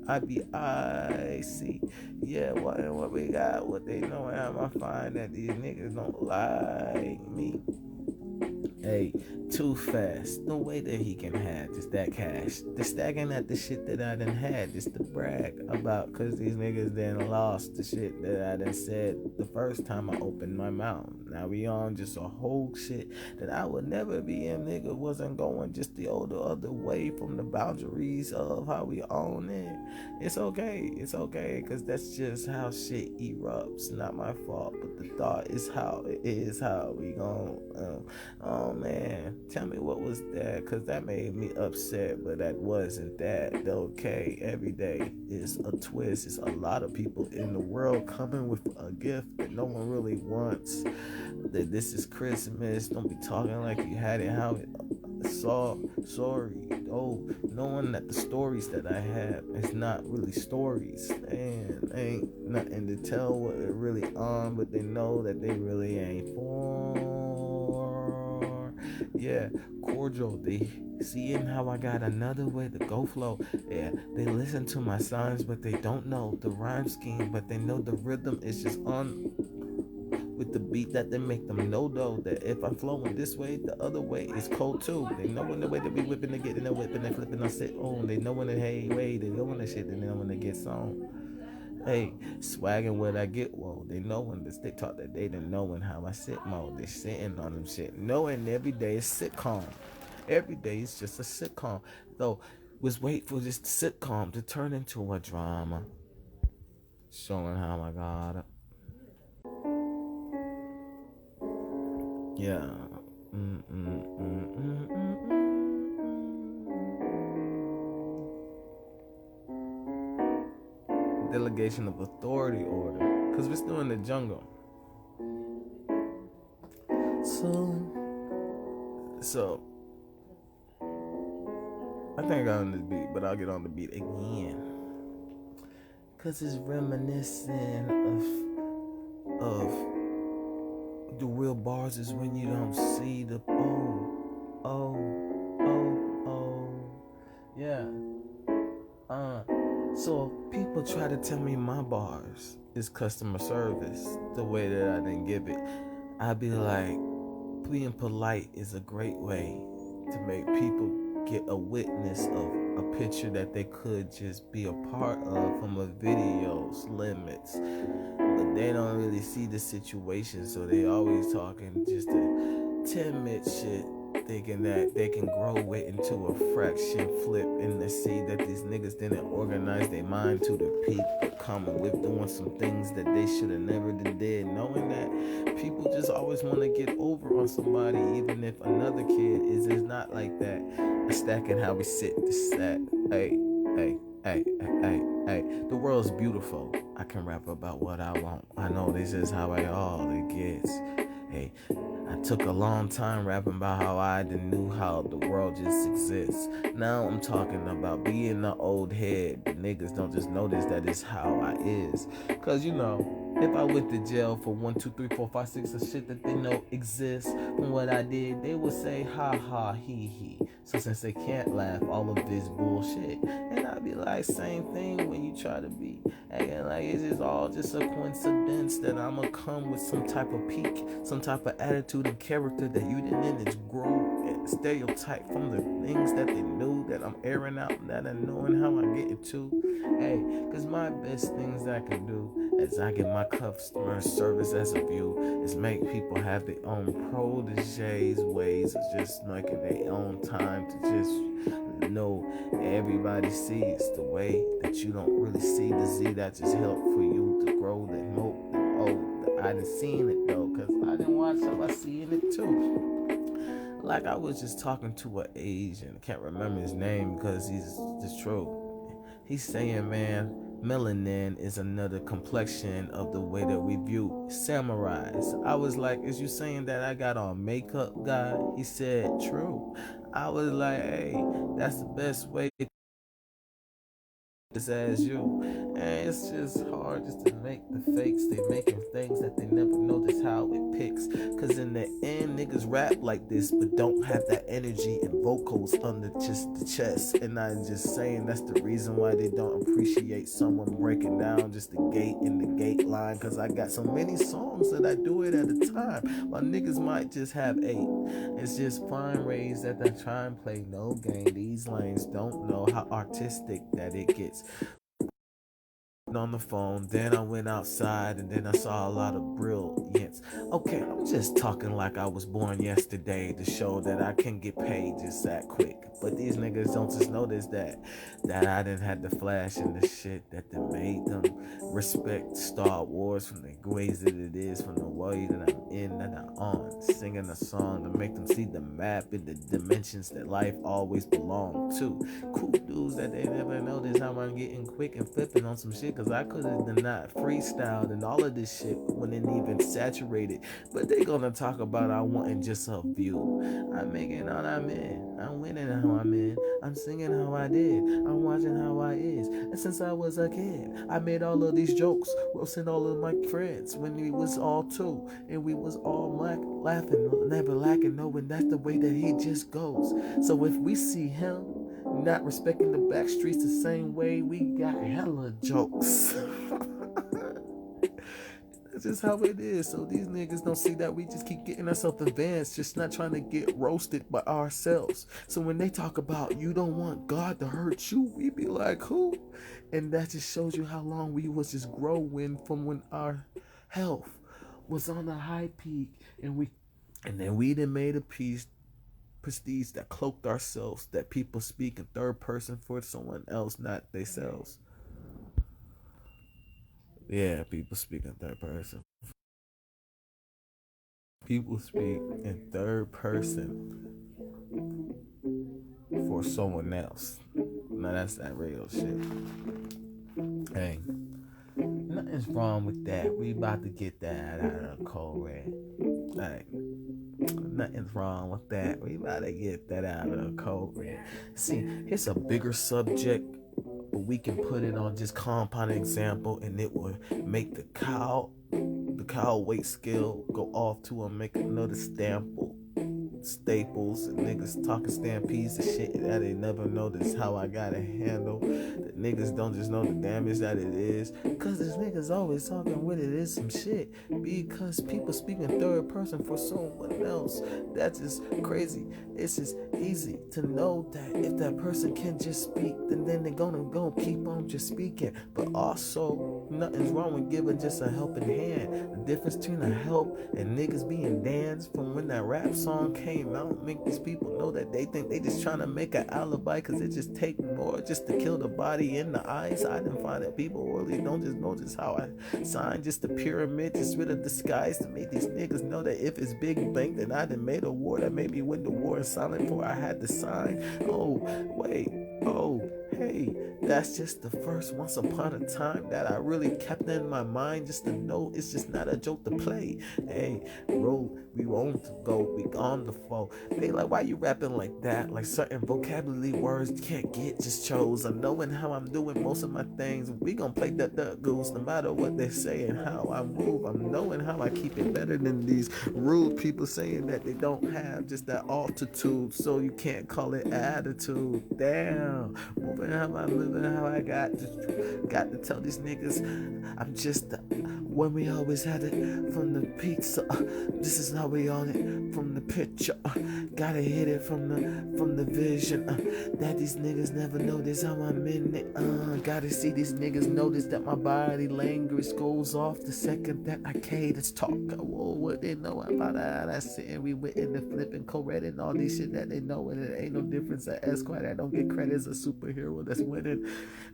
I see. Yeah, what we got, what they know, and I find that these niggas don't like me. Hey, too fast. No way that he can have just that cash. The stacking at the shit that I done had, just to brag about, cause these niggas then lost the shit that I done said the first time I opened my mouth. Now we on just a whole shit that I would never be in, nigga. Wasn't going just the other way from the boundaries of how we own it. It's okay, cause that's just how shit erupts. Not my fault, but the thought is how it is, how we gon' oh man, tell me what was that, cause that made me upset, but that wasn't that. Okay, every day is a twist. It's a lot of people in the world coming with a gift that no one really wants. That this is Christmas. Don't be talking like you had it how it sorry. Oh, knowing that the stories that I have is not really stories, and ain't nothing to tell what it really on, but they know that they really ain't for. Yeah, cordial. They seeing how I got another way to go flow. Yeah, they listen to my signs, but they don't know the rhyme scheme, but they know the rhythm is just on with the beat that they make them know though that if I'm flowing this way, the other way is cold too. They know when the way to be whipping, they getting the whipping, they flipping, I sit on. They know when the hey way, they know when the shit, they know when they get on. Hey, swagging what I get, whoa. They know when this they talk that they didn't know when how I sit mode. They sitting on them shit. Knowing every day is sitcom. Every day is just a sitcom. Though was wait for this sitcom to turn into a drama. Showing how I got it. Yeah. Mm, mm, mm, mm, mm, mm. Delegation of authority order. Cause we're still in the jungle. So I think I got on this beat, but I'll get on the beat again. Cause it's reminiscent of the real bars is when you don't see the yeah. So people try to tell me my bars is customer service, the way that I didn't give it. I'd be like, being polite is a great way to make people get a witness of a picture that they could just be a part of from a video's limits. But they don't really see the situation, so they always talking just a timid shit, thinking that they can grow it into a fraction flip and they see that these niggas didn't organize their mind to the peak, but coming with doing some things that they should have never did, knowing that people just always want to get over on somebody, even if another kid is not like that. Stacking how we sit to set. Hey, the world's beautiful. I can rap about what I want. I know this is how all it gets. Hey, I took a long time rapping about how I didn't knew how the world just exists. Now I'm talking about being the old head. The niggas don't just notice that it's how I is. Cause you know, if I went to jail for 1, 2, 3, 4, 5, 6 of shit that they know exists from what I did, they would say ha ha he. So since they can't laugh all of this bullshit, and I'd be like, same thing when you try to be acting like it's just all just a coincidence that I'ma come with some type of peak, some type of attitude and character that you didn't just grow and stereotype from the things that they knew that I'm airing out, that I knowing how I get it to. Hey, cause my best things I can do as I get my customer service as a view is make people have their own proteges ways of just making their own time to just know everybody sees the way that you don't really see the Z that just help for you to grow the moat. I done seen it though, cause I didn't watch so I seen it too. Like I was just talking to an Asian, can't remember his name because he's just true. He's saying, man, melanin is another complexion of the way that we view samurais. I was like, is you saying that I got on makeup, guy? He said, true. I was like, hey, that's the best way as you. And it's just hard just to make the fakes. They making things that they never notice how it picks. Cause in the end, niggas rap like this, but don't have that energy and vocals under just the chest. And I'm just saying that's the reason why they don't appreciate someone breaking down just the gate in the gate line. Cause I got so many songs that I do it at a time. My niggas might just have 8. It's just fine rays that I try and play no game. These lanes don't know how artistic that it gets. On the phone, then I went outside, and then I saw a lot of brilliance. Okay, I'm just talking like I was born yesterday to show that I can get paid just that quick. But these niggas don't just notice that I didn't have the flash and the shit that made them respect Star Wars from the ways that it is, from the way that I'm in, that I'm on, singing a song to make them see the map and the dimensions that life always belonged to. Cool dudes that they never notice how I'm getting quick and flipping on some shit. Cause I could have not freestyled and all of this shit wouldn't even saturated. But they gonna talk about I wanting just a view. I'm making all I'm in. I'm winning how I'm in. I'm singing how I did. I'm watching how I is. And since I was a kid, I made all of these jokes, roasting all of my friends when we was all 2 and we was all laughing, never lacking, knowing that's the way that he just goes. So if we see him not respecting the back streets the same way, we got hella jokes. That's just how it is. So these niggas don't see that we just keep getting ourselves advanced, just not trying to get roasted by ourselves. So when they talk about you don't want God to hurt you, we be like, who? And that just shows you how long we was just growing from when our health was on a high peak, and then we done made a piece prestige that cloaked ourselves, that people speak in third person for someone else, not themselves. Yeah, people speak in third person. People speak in third person for someone else. Now that's that real shit. Hey, nothing's wrong with that. We about to get that out of the cold red. Hey, nothing's wrong with that. We about to get that out of the cold red. See, it's a bigger subject, but we can put it on just compound example, and it will make the cow weight scale go off to and make another staples and niggas talking stampedes and shit that they never noticed how I gotta handle. The niggas don't just know the damage that it is, cause this niggas always talking with it is some shit, because people speak in third person for someone else. That's just crazy. It's just easy to know that if that person can just speak, then they're gonna go keep on just speaking. But also, nothing's wrong with giving just a helping hand. The difference between a help and niggas being danced from when that rap song came out make these people know that they think they just trying to make an alibi, cause it just take more just to kill the body in the eyes. I didn't find that people really don't just know just how I signed just the pyramid, just with a disguise to make these niggas know that if it's Big Bang, then I done made a war that made me win the war silent for I had to sign. Oh, wait, oh, hey, that's just the first once upon a time that I really kept in my mind just to know it's just not a joke to play. Hey, bro, we won't go, we on the flow. They like, why you rapping like that? Like certain vocabulary words can't get just chose. I'm knowing how I'm doing most of my things. We gonna play the goose no matter what they say and how I move. I'm knowing how I keep it better than these rude people saying that they don't have just that altitude, so you can't call it attitude. Damn, moving how I'm living, how I got to tell these niggas I'm just when we always had it from the pizza. This is how we on it from the picture. Gotta hit it from the vision. That these niggas never notice how I'm in it. Gotta see these niggas notice that my body language goes off the second that I cadence talk. Whoa, what they know about that? I sit and we went in the flipping co-red and all these shit that they know, and it ain't no difference at Esquire. I don't get credit as a superhero that's winning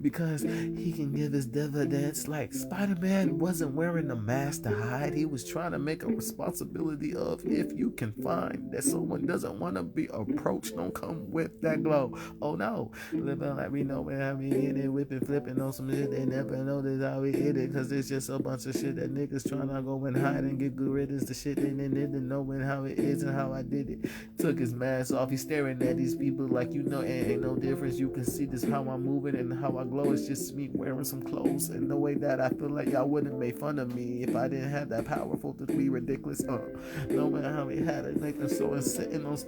because he can give his dividends. Like Spider-Man wasn't wearing a mask to hide. He was trying to make a responsibility love if you can find that someone doesn't want to be approached. Don't come with that glow. Oh no, living like we know where we in it, whipping, flipping on some shit they never noticed how we hit it. Cause it's just a bunch of shit that niggas trying to go and hide and get good riddance. The shit they didn't know how it is and how I did it. Took his mask off, he's staring at these people like ain't no difference. You can see this how I'm moving and how I glow. It's just me wearing some clothes and the way that I feel like y'all wouldn't make fun of me if I didn't have that powerful to be ridiculous. No matter how we had it, make them so sitting on.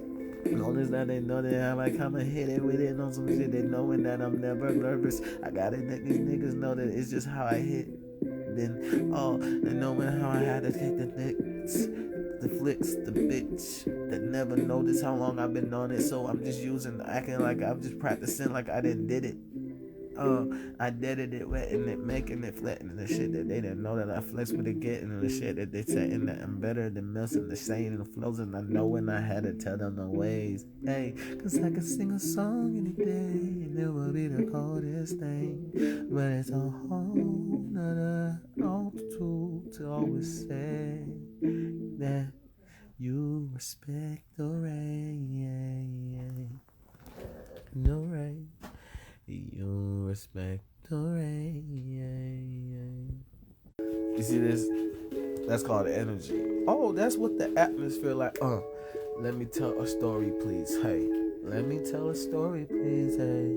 Notice that they know that how I come and hit it with it on some shit. They knowing that I'm never nervous. I got it that these niggas know that it's just how I hit. Then they knowing how I had to hit the nicks, the flicks, the bitch that never noticed how long I've been on it. So I'm just acting like I'm just practicing like I did it. I did it, wetting it, making it, flattening the shit that they didn't know that I flex with it, getting the shit that they saying that I'm better than Milson, the saying the flows, and I know when I had to tell them the ways. Hey, cause I can sing a song any day, and it will be the coldest thing, but it's a whole nother altitude to always say that you respect the rain, the rain. You respect the rain. You see this? That's called energy. Oh, that's what the atmosphere like. Let me tell a story, please. Hey, let me tell a story, please. Hey,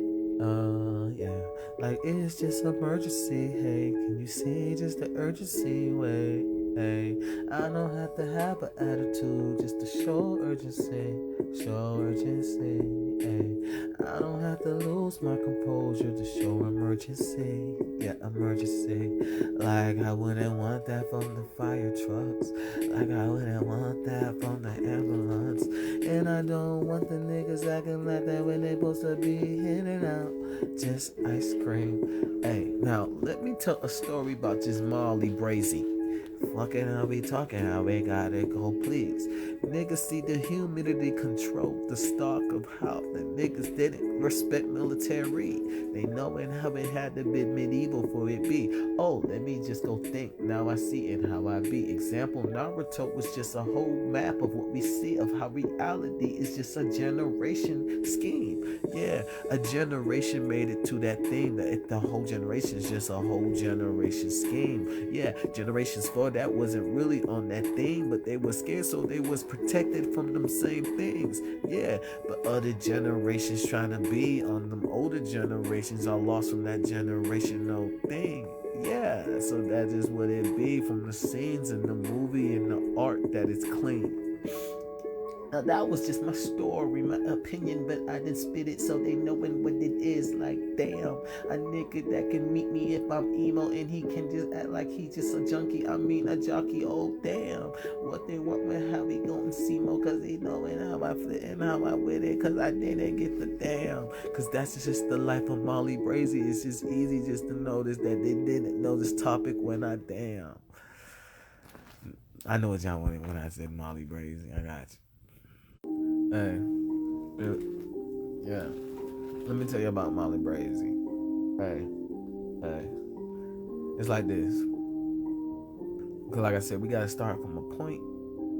yeah. Like it's just emergency. Hey, can you see just the urgency? Wait, hey, I don't have to have an attitude just to show urgency. Show urgency. Hey, I don't have to lose my composure to show emergency. Yeah, emergency. Like I wouldn't want that from the fire trucks. Like I wouldn't want that from the ambulance. And I don't want the niggas acting like that when they supposed to be in and out. Just ice cream. Hey, now let me tell a story about just Molly Brazy. Fucking how we talking, how we gotta go, please. Niggas see the humidity control the stock of how the niggas didn't respect military. They knowing how it had to be medieval for it be. Oh, let me just go think. Now I see it how I be. Example, Naruto was just a whole map of what we see of how reality is just a generation scheme. Yeah, a generation made it to that thing that the whole generation is just a whole generation scheme. Yeah, generations for that wasn't really on that thing, but they were scared, so they was protected from them same things. Yeah, but other generations trying to be on them older generations are lost from that generational thing. Yeah, so that is what it be from the scenes in the movie and the art that is clean. Now that was just my story, my opinion, but I didn't spit it so they knowing what it is. Like damn, a nigga that can meet me if I'm emo and he can just act like he just a junkie. I mean a jockey. Oh damn, what they want with how we gon' see more? Cause they knowing how I fit and how I with it. Cause I didn't get the damn. Cause that's just the life of Molly Brazy. It's just easy just to notice that they didn't know this topic when I damn. I know what y'all wanted when I said Molly Brazy. I got you. Hey, yeah. Let me tell you about Molly Brazy. Hey, it's like this. Cause like I said, we gotta start from a point.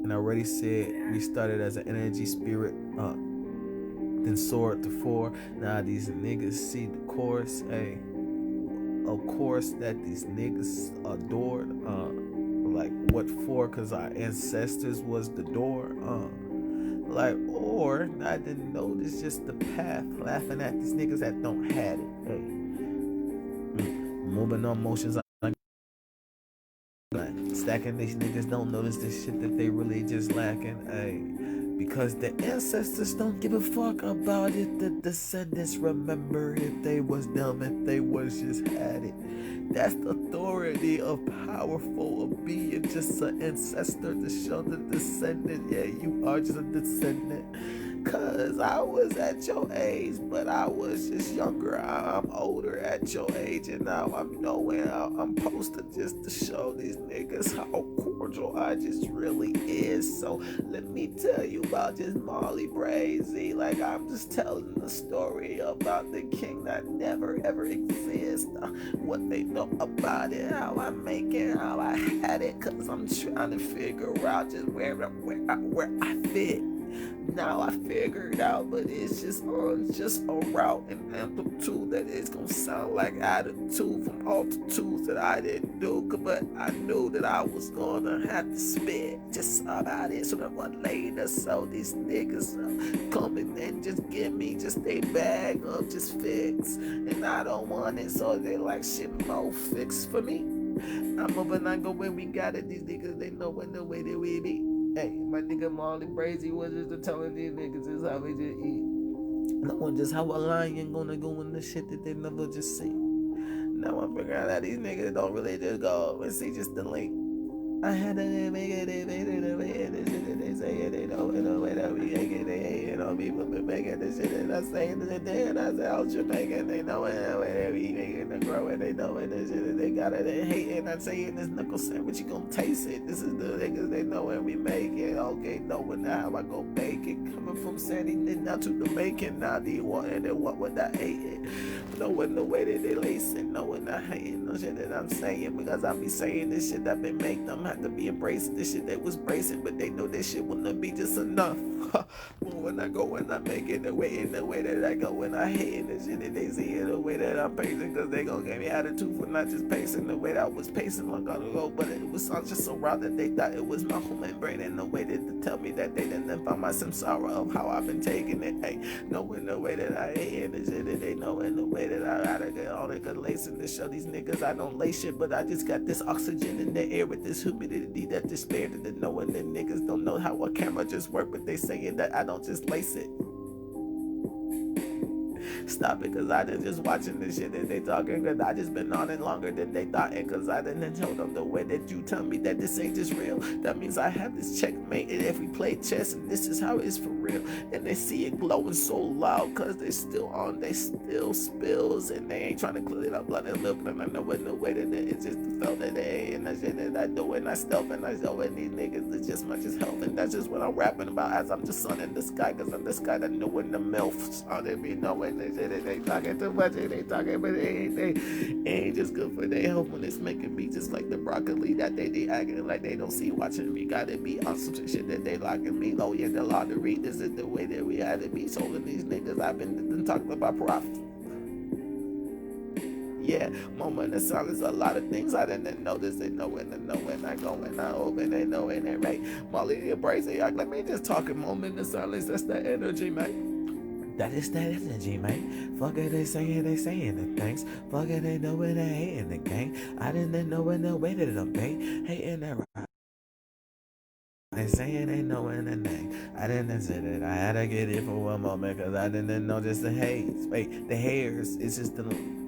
And I already said we started as an energy spirit, then soared to 4. Now these niggas see the course. Hey, a course that these niggas adored. Like what for? Cause our ancestors was the door. Like, or I didn't know this just the path, laughing at these niggas that don't have it. Hey, moving on motions like stacking these niggas don't notice this shit that they really just lacking. Hey, because the ancestors don't give a fuck about it. The descendants remember if they was dumb, if they was just had it. That's the authority of powerful of being just an ancestor to show the descendant. Yeah, you are just a descendant. Cause I was at your age, but I was just younger. I'm older at your age, and now I'm knowing I'm posted just to show these niggas how cordial I just really is. So let me tell you about just Molly Brazy. Like I'm just telling the story about the king that never ever exists. What they know about it, how I make it, how I had it. Cause I'm trying to figure out just where I fit. Now I figured out, but it's just on just a route and amplitude that it's gonna sound like attitude from altitudes that I didn't do, but I knew that I was gonna have to spit just about it. So that one later, so these niggas come and just give me just a bag of just fix, and I don't want it, so they like shit more fix for me. I'm over and go when we got it. These niggas they know when the way that we be. Hey, my nigga Marley Brazy was just telling these niggas is how we just eat. Knowing just how a lion gonna go in the shit that they never just seen. Now I'm figuring out that these niggas don't really just go and see just the link. I had to make it, they made it, they say it, they know it, the way that we make it, they hating on me, but making this shit, and I say it, and I say, I'll Jamaican, they know it, the way that we making it, grow it, they know it, this shit, they got it, they hating, I say it, this knuckle sandwich, you gon' taste it, this is the niggas, they know it, we make it, okay, knowing how I go bake it, coming from Sandy, then now to the bacon, now they want it, and what would I hate it, knowing the way that they lace it, knowing I hating the shit that I'm saying, because I be saying this shit that been make them have to be embracing this shit they was bracing, but they know this shit wouldn't be just enough. When I go and I make it the way that I go, when I hate this shit that they see it the way that I'm pacing, cause they gon' give me attitude for not just pacing the way that I was pacing long ago, but it was just so raw that they thought it was my human brain, and the way that they tell me that they didn't find my samsara of how I've been taking it. Hey, knowing the way that I hate this shit that they know, and the way that I gotta get all the good lacing to show these niggas I don't lace shit, but I just got this oxygen in the air with this humidity that despair to the knowing that niggas don't know how a camera just work, but they saying that I don't just lace it. Stop it, cause I done just watching this shit that they talking, cause I just been on it longer than they thought, and cause I didn't tell them the way that you tell me that this ain't just real. That means I have this checkmate, and if we play chess, and this is how it's for real, and they see it glowing so loud, cause they still on, they still spills, and they ain't trying to clear it up blood and milk, and I know in the way that it's just the felt that they and that shit that I do, and I stealth, and I show, and these niggas, it's just much as health, and that's just what I'm rapping about, as I'm just sun in the sky, cause I'm this guy that know when the MILFs on it be knowing this. They talking too much, and they talking, but they ain't just good for their health when it's making me just like the broccoli that they acting like they don't see watching me. Gotta be on some shit that they locking me low. Yeah, the law to read. This is the way that we had to be. Sold these niggas. I've been talking about profit. Yeah, moment of silence, a lot of things I didn't notice. They know when I go and I open, they know when they right. Molly Brazy, let me just talk a moment of silence. That's that energy, man. That is that energy, man. Fuck it, they saying the things. Fuck it, they know when they hating the gang. I didn't know when the way that I'm paid. Hating that right. They saying they know in the name. I didn't say that. I had to get it for one moment because I didn't know just the haze. Wait, the hairs. It's just the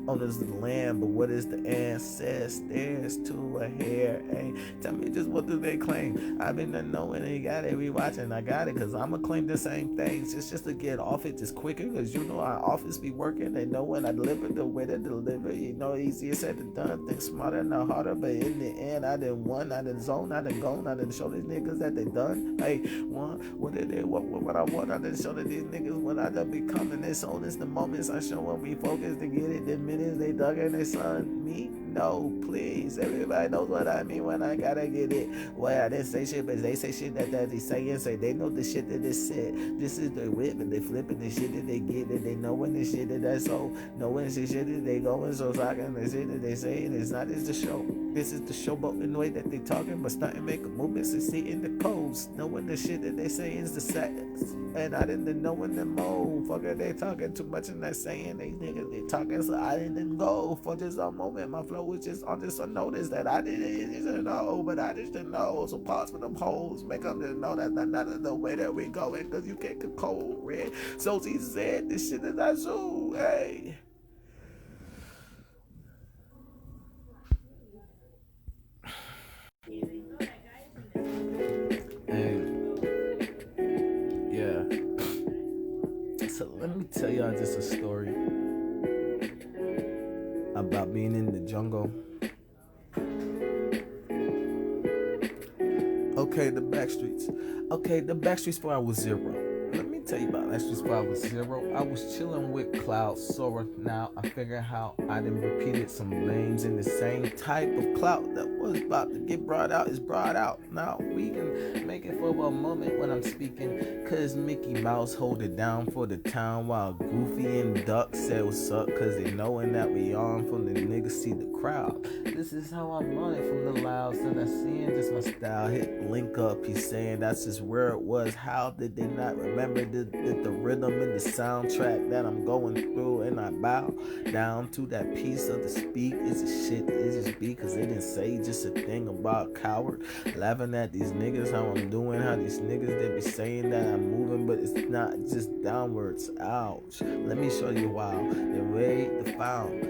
owners of the land, but what is the ancestors to a hair? Hey, tell me just what do they claim? I've been knowing they got it. We watching. I got it because I'ma claim the same things. It's just to get off it just quicker because you know our office be working. They know when I deliver the way to deliver. You know, easier said than done. Think smarter, not harder. But in the end, I done won. I done zone. I done gone. I done show these niggas that they done. Hey, one, what did they, what I want? I done show to these niggas what I done becoming. It's on this the moments I show when we focus to get it. The minutes they dug in they son. Me? No, please. Everybody knows what I mean when I gotta get it. Well, I didn't say shit, but they say shit that they say and say they know the shit that they said. This is the whip and they flipping the shit that they get that they know when the shit that they so knowing the shit that they going so talking the shit that they say and it's not just the show. This is the show but in the way that they talking but starting making movements and see in the codes. Knowing the shit that they say is the sex. And I didn't know when the mode. Fucker, they talking too much and they saying they niggas they talking so I didn't go for just a moment. My flow was just on just a notice that I didn't know, but I just didn't know. So pause for them hoes, make them just know that not the way that we going, cause you can't get cold red. So he said this shit is Zezzoozz, hey. And yeah. Let me tell y'all just a story about being in the jungle. Okay, the Backstreets before I was 0. Let me tell you about Backstreets before I was 0. I was chilling with Cloud Sora. Now I figure how I done repeated some names in the same type of clout that was about to get brought out is brought out. Now we can make it for a moment when I'm speaking, cause Mickey Mouse hold it down for the town while Goofy and Duck say what's up, cause they knowing that we on from the niggas see the crowd. This is how I'm on it from the louds that I seeing just my style. Hit link up, he's saying that's just where it was. How did they not remember the rhythm and the soundtrack that I'm going through? And I bow down to that piece of the speak. It's a shit, it's just be, cause they didn't say just a thing about coward. Laughing at these niggas, how I'm doing, how these niggas they be saying that I'm moving, but it's not just downwards. Ouch. Let me show you why. The way to found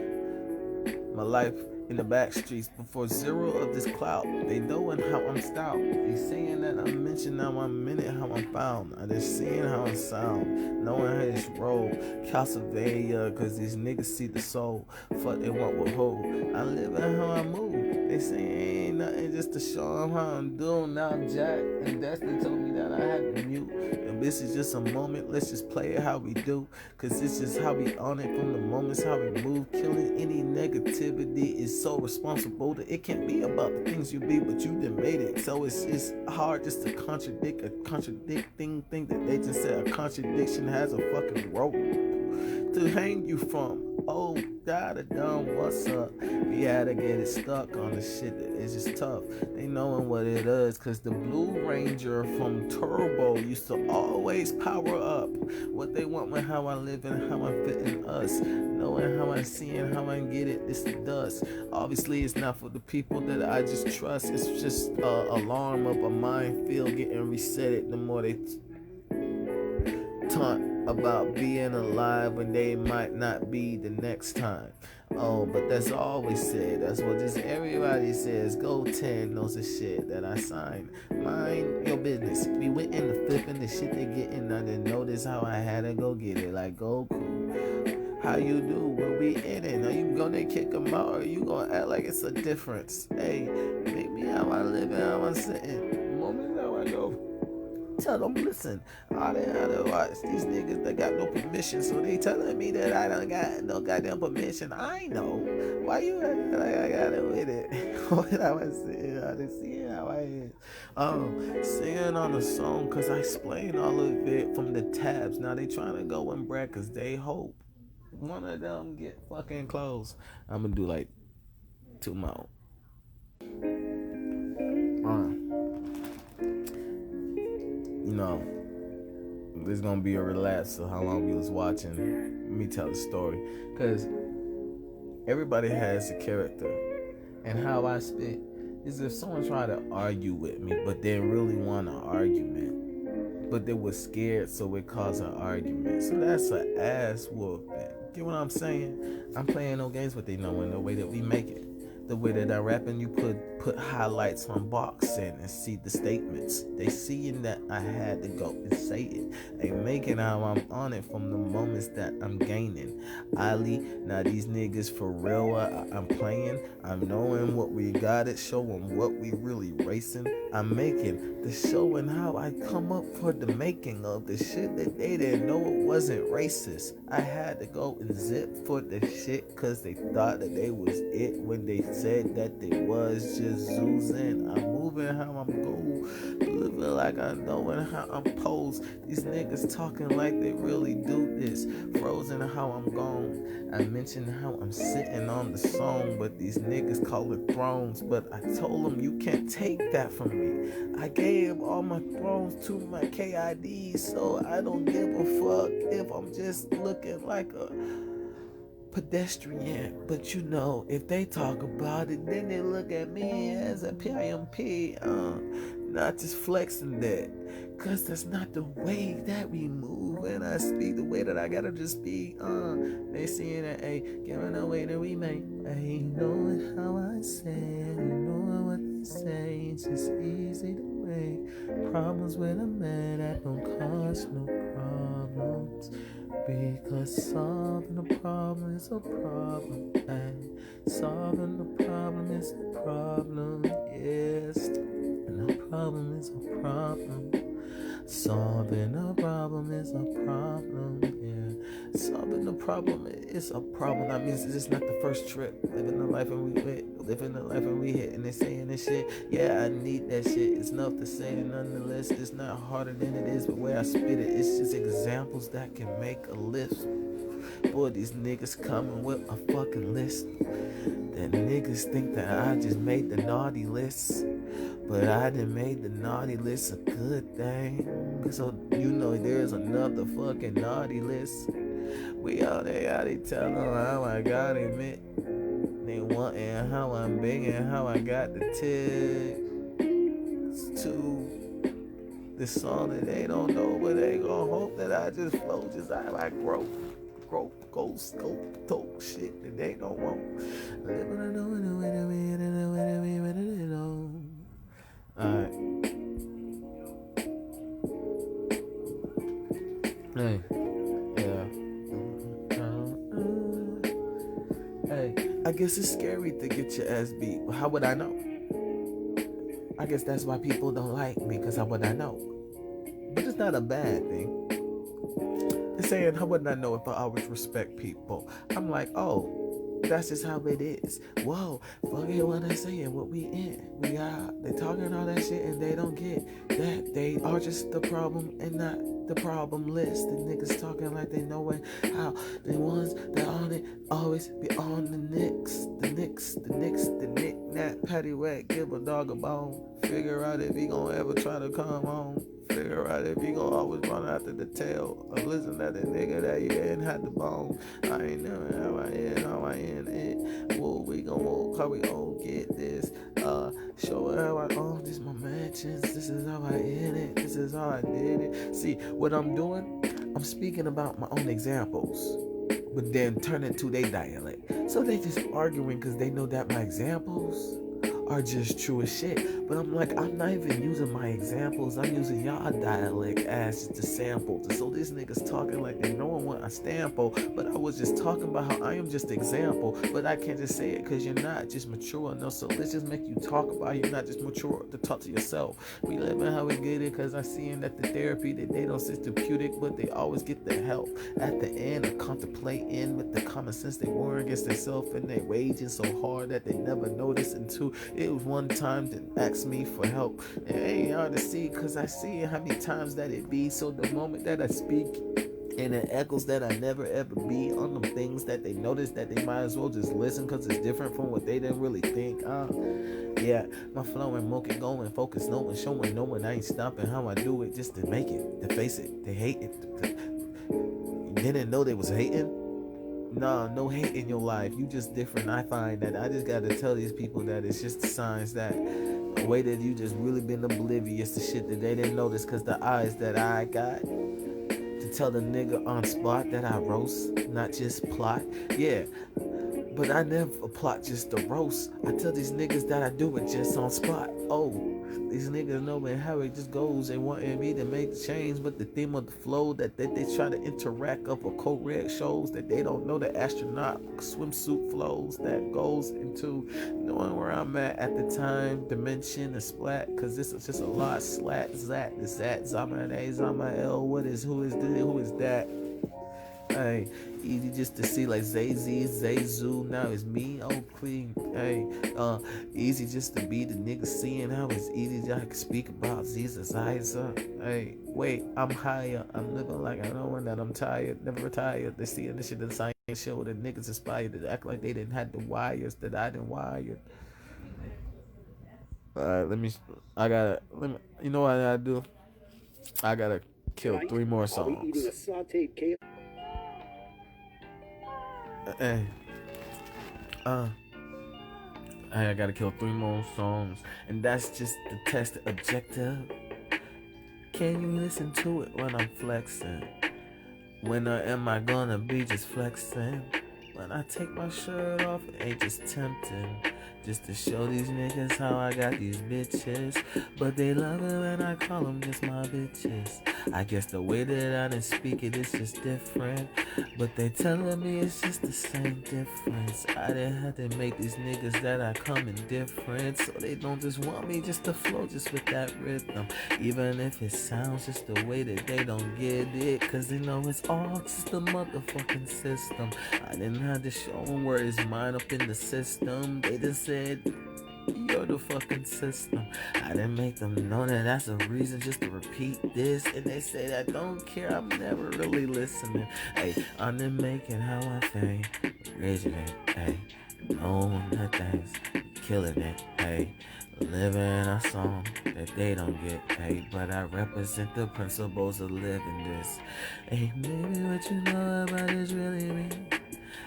my life in the back streets before 0 of this clout. They knowing how I'm stout. They saying that I'm mentioned, now I'm in it, how I'm found. I just seeing how I sound, knowing how this roll. Castlevania, cause these niggas see the soul. Fuck they want with hold. I live in how I move. They say ain't nothing just to show them how I'm doing. Now I'm Jack, and Destiny told me that I had to mute. And this is just a moment, let's just play it how we do. Cause it's just how we on it from the moments, how we move. Killing any negativity is so responsible that it can't be about the things you be, but you done made it. So it's hard just to contradict a contradicting thing that they just said. A contradiction has a fucking rope to hang you from. Oh, da-da-dum, what's up? We had to get it stuck on the shit that is just tough. They knowing what it is, cause the Blue Ranger from Turbo used to always power up. What they want with how I live and how I'm fitting us. Knowing how I see and how I get it, it's the dust. Obviously, it's not for the people that I just trust. It's just alarm of a minefield getting resetted the more they taunt about being alive when they might not be the next time. Oh, but that's always said. That's what just everybody says. Go 10 knows the shit that I signed. Mind your business. We went in the flip and the shit they getting. I didn't notice how I had to go get it like Goku. How you do when we in it? Are you gonna kick them out or you gonna act like it's a difference? Hey, make me how I live and how I'm sitting. Moments how I go. Tell them, listen, I didn't have to watch these niggas that got no permission, so they telling me that I don't got no goddamn permission. I know. Why you acting like I got it with it? What I was saying, I didn't see how I is. Singing on the song, cause I explained all of it from the tabs. Now they trying to go and brag, cause they hope one of them get fucking close. I'm gonna do like 2 more. You know, this gonna be a relapse of how long we was watching. Let me tell the story, cause everybody has a character, and how I spit is if someone try to argue with me, but they really want an argument, but they were scared, so it caused an argument. So that's an ass whooping. Get what I'm saying? I'm playing no games, but they know in the way that we make it. The way that I rap and you put highlights on boxing and see the statements. They seeing that I had to go and say it. They making how I'm on it from the moments that I'm gaining. Ali, now these niggas for real, I'm playing. I'm knowing what we got it, showing what we really racing. I'm making the show and how I come up for the making of the shit that they didn't know it wasn't racist. I had to go and zip for the shit cause they thought that they was it when they said that they was just zoozing. I'm moving how I'm going, living like I know and how I'm posed. These niggas talking like they really do this. Frozen how I'm gone. I mentioned how I'm sitting on the song, but these niggas call it thrones. But I told them you can't take that from me. I gave all my thrones to my KID, so I don't give a fuck if I'm just looking like a pedestrian. But you know, if they talk about it, then they look at me as a PIMP, not just flexing that, cause that's not the way that we move and I speak the way that I gotta just speak. They seeing that, ayy, giving the way that we make. Ain't knowing how I say it, knowing what they say, it's just easy to make problems when I'm mad. I don't cause no problems. Because solving the problem is a problem. And solving the problem is a problem. Yes. And the problem is a problem. Solving a problem is a problem, yeah. Solving the problem is a problem. That means it's not the first trip. Living the life and we lit, living the life and we hit. And they saying this shit, yeah, I need that shit. It's enough to say it nonetheless. It's not harder than it is, but where I spit it, it's just examples that can make a list. Boy, these niggas coming with a fucking list. The niggas think that I just made the naughty list. But I done made the naughty list a good thing. So you know there's another fucking naughty list. We out there, they tell them how I got it, man. They wantin' how I'm big and how I got the tips to this song that they don't know, but they gon' hope that I just flow just how I grow, go, scope, talk shit that they don't want. Alright. Hey. Yeah. Hey. I guess it's scary to get your ass beat. But how would I know? I guess that's why people don't like me, because how would I know? But it's not a bad thing. They're saying, how would I know if I always respect people? I'm like, oh, that's just how it is. Whoa, fuck it what I say and what we in. We are. They talking all that shit and they don't get that they are just the problem and not the problem list. The niggas talking like they know it. How the ones that on it always be on the Knicks. The knick-knack, paddywhack, give a dog a bone. Figure out if he gon' ever try to come home. Figure out if he gon' always run after the tail. Or listen to the nigga that you ain't had the bone. I ain't never how I end it. Whoa, we gon' walk how we all get this. Show her how I own this, my mansions. This is how I end it. This is how I did it. See, what I'm doing, I'm speaking about my own examples, but then turn it to their dialect. So they just arguing because they know that my examples are just true as shit. But I'm like, I'm not even using my examples. I'm using y'all dialect as the sample. So these niggas talking like they know what I stand for. But I was just talking about how I am just example. But I can't just say it because you're not just mature enough. So let's just make you talk about it. You're not just mature to talk to yourself. We living how we get it because I see that the therapy that they don't sit therapeutic, but they always get the help at the end of contemplating with the common sense they war against themselves and they waging so hard that they never notice until it was one time that asked me for help. And it ain't hard to see because I see how many times that it be. So the moment that I speak and it echoes that I never ever be on them things that they notice that they might as well just listen because it's different from what they didn't really think. Yeah, my flow and mocha going, focus, knowing, showing, knowing I ain't stopping how I do it just to make it, to face it, they hate it. You didn't know they was hating? Nah, no hate in your life. You just different. I find that I just gotta tell these people that it's just the signs that the way that you just really been oblivious to shit that they didn't notice because the eyes that I got to tell the nigga on spot that I roast, not just plot. Yeah, but I never plot just to roast. I tell these niggas that I do it just on spot. Oh, these niggas know how it just goes. They want me to make the change, but the theme of the flow that they try to interact up or correct shows that they don't know the astronaut swimsuit flows that goes into knowing where I'm at the time, dimension, and splat, because this is just a lot. Slat, zat, the zat, zama, a, zama, l. Who is that? Hey, easy just to see like Zezzoozz, Zezzoozz, now it's me, oh clean. Hey, easy just to be the nigga seeing how it's easy I can speak about Zezzoozz. Hey, wait, I'm higher, I'm living like I know when that I'm tired, never retired. They see this shit that science show that niggas inspired to act like they didn't have the wires that I didn't wire. Alright, you know what I gotta do? I gotta kill 3 more songs. Hey, I gotta kill 3 more songs, and that's just the test objective. Can you listen to it when I'm flexing? When am I gonna be just flexing? When I take my shirt off, it ain't just tempting. Just to show these niggas how I got these bitches. But they love it when I call them just my bitches. I guess the way that I done speak it is just different. But they telling me it's just the same difference. I didn't have to make these niggas that I come in different. So they don't just want me just to flow just with that rhythm. Even if it sounds just the way that they don't get it. Cause they know it's all just the motherfucking system. I didn't have to show them where it's mine up in the system. They just said, you're the fucking system. I didn't make them know that that's a reason just to repeat this. And they say that I don't care, I'm never really listening. Hey, I'm just making how I think. Originate, hey, knowing that things, killing it, hey. Living a song that they don't get paid, but I represent the principles of living this. Hey, maybe what you know about is really me.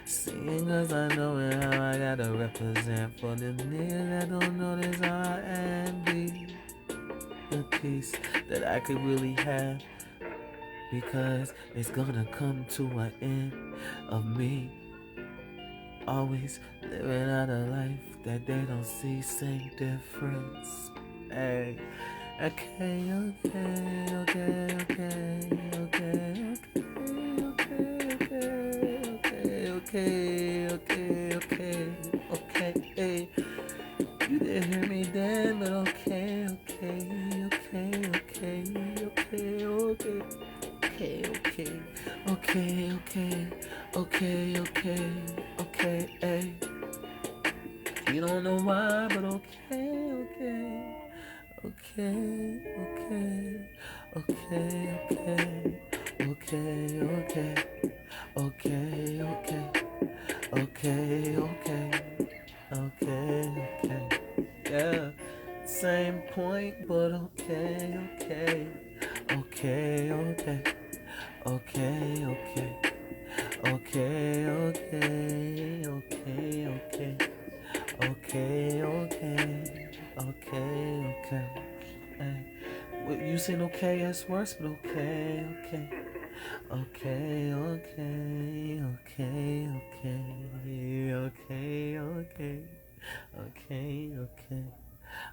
Singing cause I know it how I gotta represent for the niggas that don't know this how I envy the peace that I could really have, because it's gonna come to an end of me always living out a life that they don't see same difference. Hey, okay, okay, okay, okay, okay, okay, hey. You didn't hear me then, but okay, okay, okay, okay, okay, okay. Okay, hey. You don't know why, but okay. Yeah, same point, but okay. Okay, okay. Okay, okay. Okay, okay. Okay, okay. Okay, okay. Okay, okay. Hey. Well, you said okay, it's worse, but okay, okay. Okay, okay, okay, okay, okay,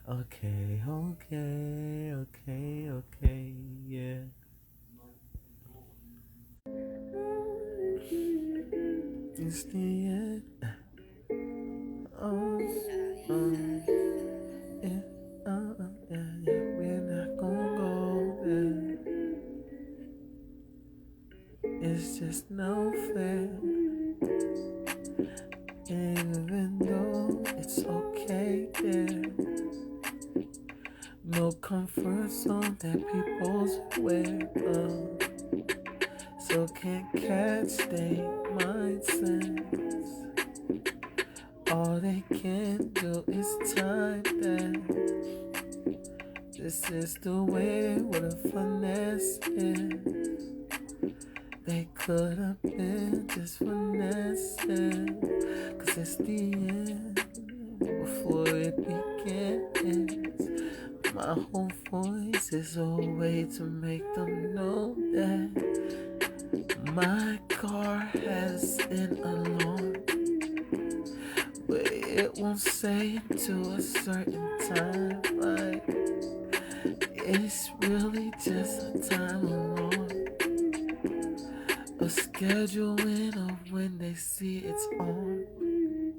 okay, okay, okay, okay, yeah. It's the end. Oh, yeah, yeah. We're not gonna go there. It's just no fair. Even though it's okay there. No comfort zone that people's wear. So can't catch their mindsets. All they can do is time that this is the way where the finesse is. They could have been just finessing, cause it's the end before it begins. My whole voice is a way to make them know that my car has an alarm, but it won't say to a certain time. Like, it's really just a time alarm, a scheduling of when they see it's on.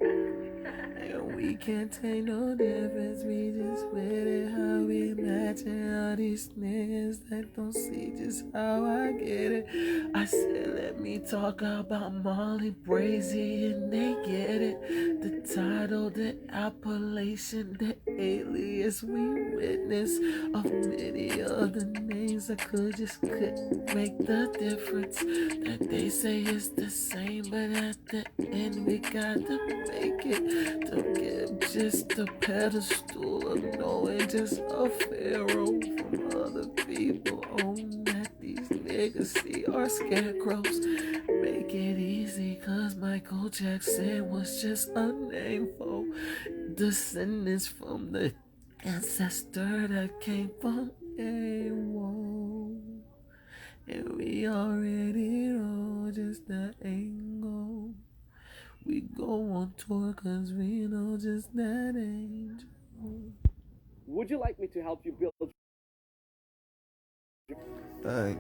And we can't take no difference, we just with it how we imagine all these niggas that don't see just how I get it. I said let me talk about Molly Brazy and they get it. The title, the appellation, the alias we witness of many other names I couldn't make the difference. That they say is the same, but at the end we got to make it. Don't give just a pedestal of knowing just a pharaoh from other people. Own that these niggas see are scarecrows. Make it easy, cause Michael Jackson was just a name for descendants from the ancestor that came from a wall. And we already know just the angle. We go on tour cause we know just that angel. Would you like me to help you build? They're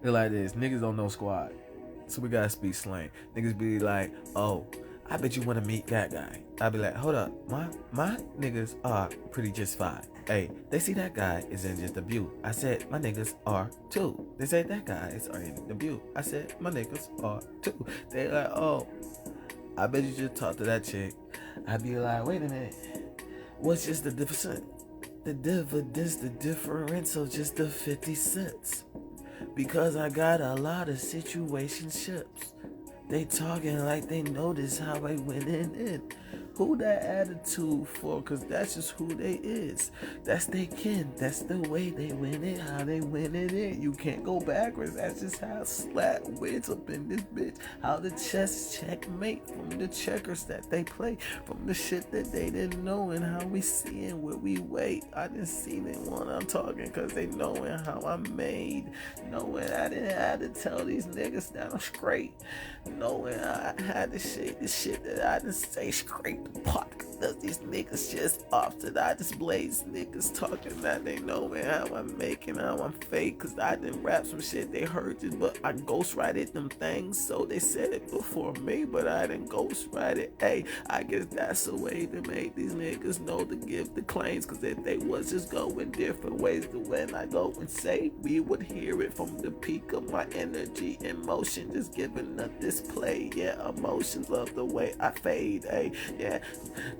like this. Niggas don't know squad. So we gotta speak slang. Niggas be like, oh, I bet you wanna meet that guy. I be like, hold up, my niggas are pretty just fine. Hey, they see that guy is in just the view. I said, my niggas are too. They say that guy is in the view. I said, my niggas are too. They like, oh, I bet you should talk to that chick. I be like, wait a minute. What's just the difference? The differential just the 50 cents. Because I got a lot of situationships. They talking like they notice how I went in. Who that attitude for? Cause that's just who they is. That's they kin. That's the way they win it, how they win it in. You can't go backwards. That's just how slap wins up in this bitch. How the chess checkmate from the checkers that they play. From the shit that they didn't know and how we seeing where we wait. I didn't see them when I'm talking cause they knowing how I'm made. Knowing I didn't have to tell these niggas that I'm straight. Knowing I had to say the shit that I didn't say straight the pot. Cause these niggas just off that I just blaze niggas talking that they knowing how I'm making, how I'm fake. Cause I didn't rap some shit they heard it, but I ghostwrited them things. So they said it before me, but I didn't ghostwrite it. Hey, I guess that's a way to make these niggas know to give the claims. Cause if they was just going different ways to when I go and say, we would hear it from the peak of my energy and motion. Just giving a display, yeah, emotions love the way I fade, hey, yeah.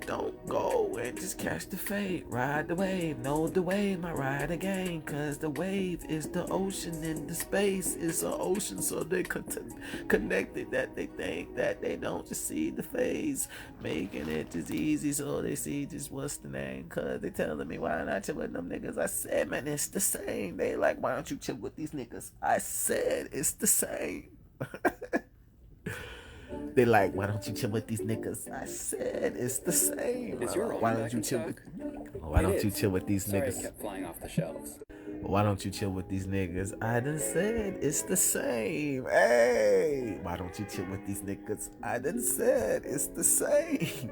Don't go and just catch the fade. Ride the wave, know the wave, my ride again. Cause the wave is the ocean and the space is the ocean. So they connected that they think that they don't just see the phase. Making it just easy so they see just what's the name. Cause they telling me why not chill with them niggas. I said, man, it's the same. They like, why don't you chill with these niggas? I said, it's the same. They like, why don't you chill with these niggas? I said it's the same. Why don't you chill with? Why don't you chill with these niggas? Sorry, it kept flying off the shelves. Why don't you chill with these niggas? I done said it's the same. Hey, why don't you chill with these niggas? I done said it's the same.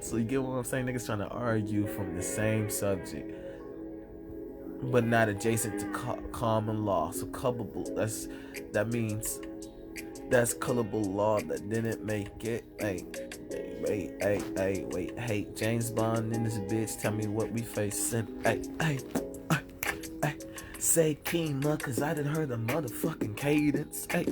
So you get what I'm saying? Niggas trying to argue from the same subject, but not adjacent to common law. So culpable. That means. That's colorable law that didn't make it. Hey, wait. Hey, James Bond in this bitch. Tell me what we facing. Hey. Say Kima, cause I done heard the motherfucking cadence. Hey.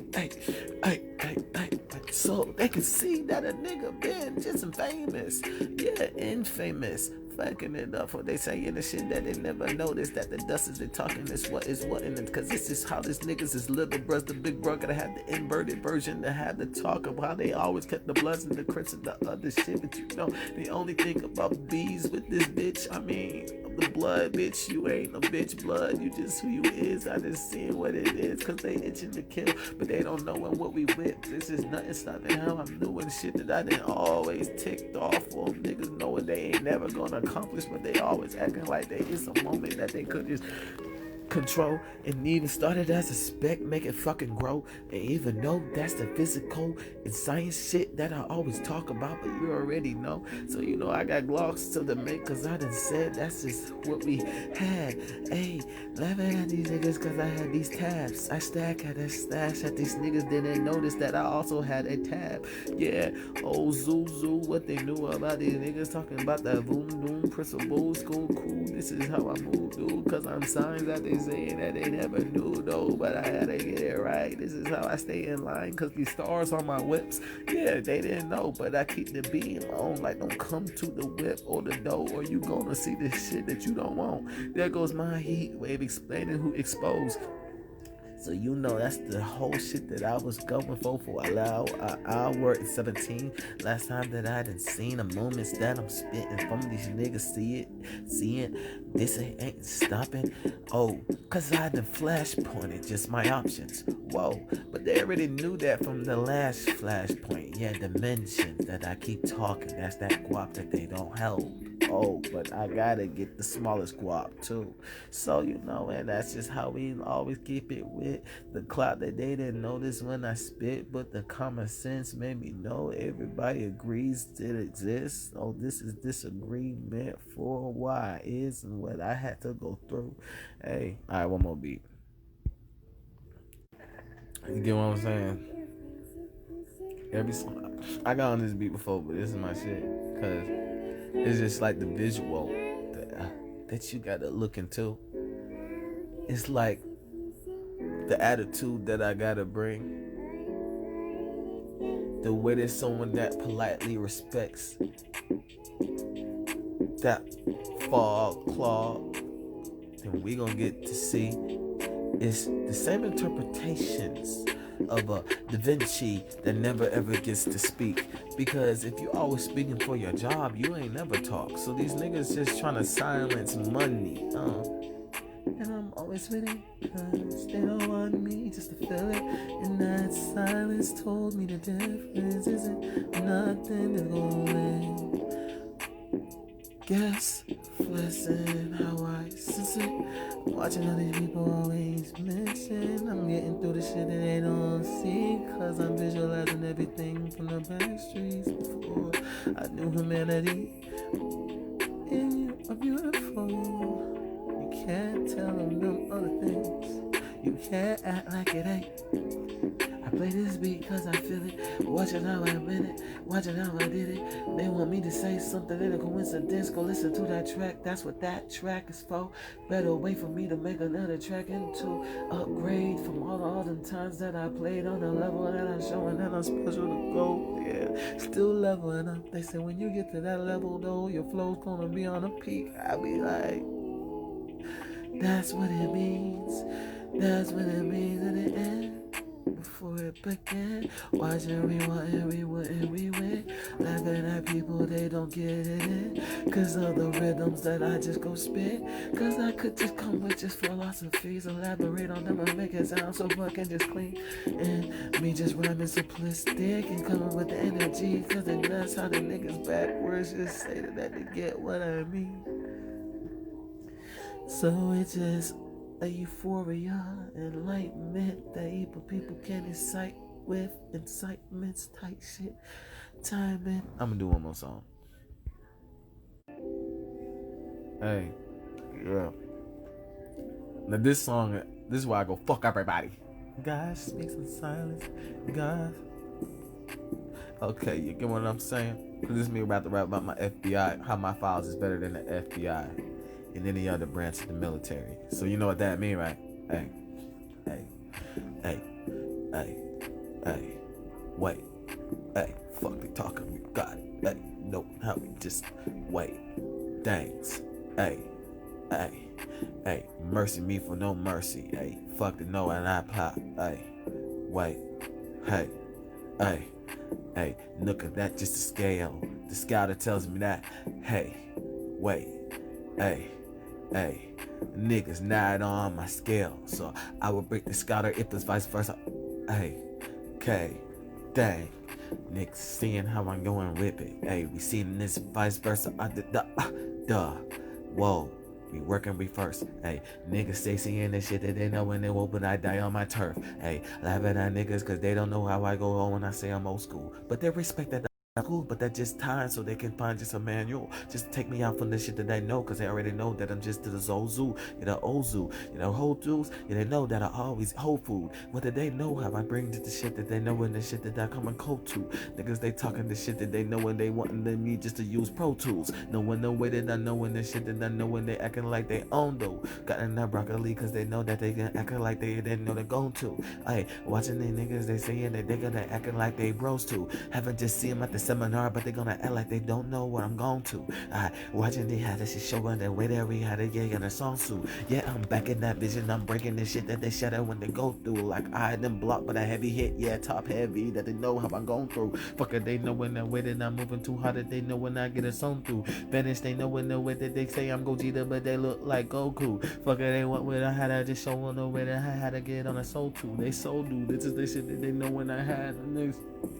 So they can see that a nigga been just famous. Yeah, infamous. Fucking it up, for they saying the shit that they never noticed, that the dust is they talking is what in it. Cause this is how this niggas is little bros, the big bro gotta have the inverted version to have the talk of how they always kept the bloods and the crits and the other shit. But you know, they only think about bees with this bitch. I mean, the blood, bitch, you ain't no bitch blood, you just who you is. I just seeing what it is, cause they itching to kill, but they don't know what we with. This is nothing stopping how I'm doing shit that I didn't always ticked off on. Niggas knowing they ain't never gonna accomplish, but they always acting like there is a moment that they could just control, and even started as a spec, make it fucking grow. And even though that's the physical and science shit that I always talk about, but you already know. So you know I got glocks to the make, cause I done said that's just what we had. Hey, laughing at these niggas cause I had these tabs. I had a stash that these niggas didn't notice that I also had a tab. Yeah, oh Zezzoozz, what they knew about these niggas talking about that boom doom principle school cool. This is how I move, dude, cause I'm signs that they saying that they never knew though, but I had to get it right. This is how I stay in line, cause these stars on my whips, yeah, they didn't know, but I keep the beam on. Like, don't come to the whip or the dough, or you gonna see the shit that you don't want. There goes my heat wave explaining who exposed. So you know that's the whole shit that I was going for an hour and 17. Last time that I done seen the moments that I'm spitting from these niggas seeing this ain't stopping. Oh, cause I done flashpointed just my options. Whoa, but they already knew that from the last flashpoint. Yeah, dimensions that I keep talking. That's that guap that they don't hold. Oh, but I gotta get the smallest guap too. So you know, and that's just how we always keep it with. get the clout that they didn't notice when I spit, but the common sense made me know everybody agrees it exists. Oh, this is disagreement for why is and what I had to go through. Hey, all right, one more beat. You get what I'm saying? I got on this beat before, but this is my shit because it's just like the visual that you gotta look into. It's like the attitude that I gotta bring, the way that someone that politely respects that fall claw, then we gonna get to see it's the same interpretations of a Da Vinci that never ever gets to speak. Because if you always speaking for your job, you ain't never talk. So these niggas just trying to silence money. And I'm always waiting, cause they don't want me just to feel it. And that silence told me the difference isn't nothing to go in. Guess, listen how I sense it. Watching all these people always mention I'm getting through the shit that they don't see. Cause I'm visualizing everything from the back streets before I knew humanity. And you are beautiful. You can't tell them other things. You can't act like it ain't. I play this beat cause I feel it. Watching how I meant it. Watching how I did it. They want me to say something in a coincidence. Go listen to that track. That's what that track is for. Better wait for me to make another track and to upgrade from all them times that I played on the level that I'm showing that I'm special to go. Yeah, still leveling up. They say when you get to that level though, your flow's gonna be on a peak. I be like, that's what it means. That's what it means at the end. Before it began, watching rewind and rewind, laughing at people they don't get it in, cause of the rhythms that I just go spit. Cause I could just come with just philosophies, elaborate on them and make it sound so fucking just clean. And me just rhyming simplistic and coming with the energy, cause then that's how the niggas backwards just say that they get what I mean. So it's just a euphoria, enlightenment that evil people can incite with incitements type shit. Timing. I'm gonna do one more song. Hey, yeah. Now this song, this is why I go fuck everybody. God speaks in silence. God. Okay, you get what I'm saying? This is me about to rap about my FBI, how my files is better than the FBI and any other branch of the military. So you know what that mean, right? Hey, wait, hey, fuck they talking, we got it. Hey, no, how we just wait, thanks, hey, mercy me for no mercy, hey, fuck the no and I pop, hey, wait, hey, look at that, just a scale, the scale that tells me that, hey, wait, hey, niggas not on my scale, so I will break the scouter if it's vice versa. Hey, okay, dang, niggas seeing how I'm going with it. Hey, we seen this vice versa. Whoa, we working reverse. Hey, niggas stay seeing this shit that they know when they will, but I die on my turf. Hey, laughing at niggas cause they don't know how I go on when I say I'm old school, but they respect that. Cool, but that just time so they can find just a manual. Just take me out from the shit that they know, cause they already know that I'm just to the Zezzoozz, you know, Ozu, you know, Whole Foods, they know that I always whole food. Whether they know how I bring to the shit that they know and the shit that I come and cope to. Niggas they talking the shit that they know and they wanting me just to use Pro Tools. Knowing the way that I know and the shit that I know and they acting like they own though. Got in that broccoli cause they know that they gonna acting like they know they're going to. Hey, watching the niggas they saying that they gonna acting like they bros too. Haven't just seen them at the seminar, but they gonna act like they don't know what I'm going to. Watching they had this shit showing the way that we had a gig and a song suit. Yeah, I'm back in that vision. I'm breaking the shit that they shatter when they go through. Like I had them blocked with a heavy hit. Yeah, top heavy that they know how I'm going through. Fucker, they know when the way that I'm moving too hard that they know when I get a song through. Vanish, they know in the way that they say I'm Gogeta, but they look like Goku. Fucker, they want what I had. I just show on the way that I had to get on a soul too. They soul do. This is the shit that they know when I had. And they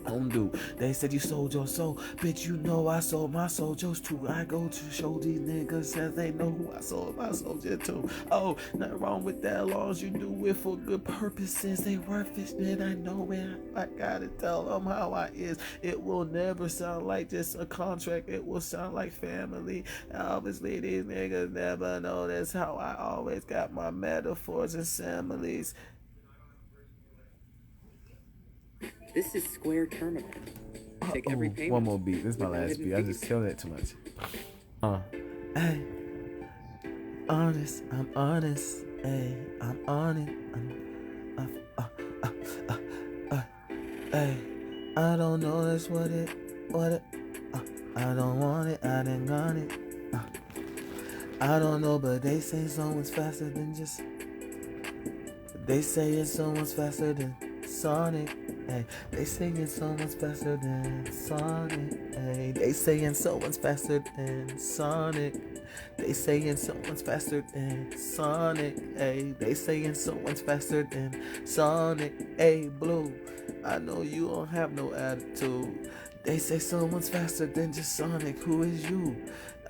don't do. They said you sold your soul. Bitch, you know I sold my soldiers too. I go to show these niggas that they know who I sold my soldier to. Oh, nothing wrong with that, as long as you do it for good purposes. They worth it, then I know it. I gotta tell them how I is. It will never sound like just a contract. It will sound like family. Obviously, these niggas never know that's how I always got my metaphors and similes. This is Square Terminal. Take every payment. One more beat. This is my without last hidden beat. I just fees. killed it too much. Hey, honest, I'm honest. Hey, I'm on it. Hey, I don't know that's what it. I don't want it. I didn't got it. I don't know, but they say someone's faster than just. They say it's someone's faster than Sonic. Hey, they saying someone's faster than Sonic. Hey, they saying someone's faster than Sonic. They saying someone's faster than Sonic. Hey, they saying someone's faster than Sonic. Hey, Blue, I know you don't have no attitude. They say someone's faster than just Sonic. Who is you?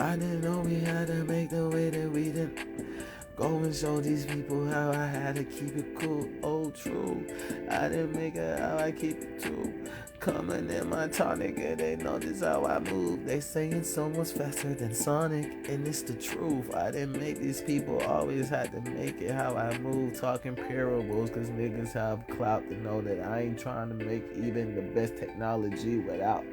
I didn't know we had to make the way that we didn't. Go and show these people how I had to keep it cool. Oh, true. I didn't make it how I keep it true. Coming in my tonic, and they know this how I move. They saying someone's faster than Sonic, and it's the truth. I didn't make these people always had to make it how I move. Talking parables, cause niggas have clout to know that I ain't trying to make even the best technology without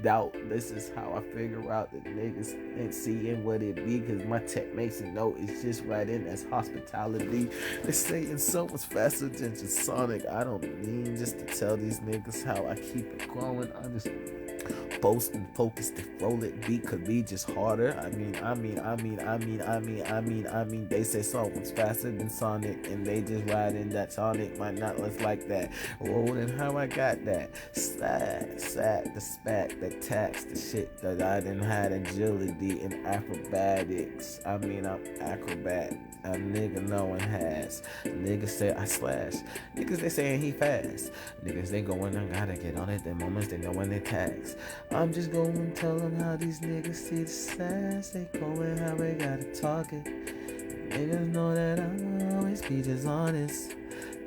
doubt. This is how I figure out that niggas ain't seeing what it be, cause my tech makes it know it's just right in as hospitality. They saying someone's faster than just Sonic. I don't mean just to tell these niggas how I keep it growing. I just boast and focus to roll it beat could be just harder. I mean, they say someone's faster than Sonic, and they just riding that Sonic might not look like that. Rolling how I got that. Sat, the spat, the tax, the shit that I done had agility and acrobatics. I mean, I'm acrobat. A nigga no one has. Niggas say I slash. Niggas they saying he fast. Niggas they going and gotta get on it. The moments they know when they tax. I'm just going to tell them how these niggas see the sass. They going how they gotta talk it. Niggas know that I'll always be just honest.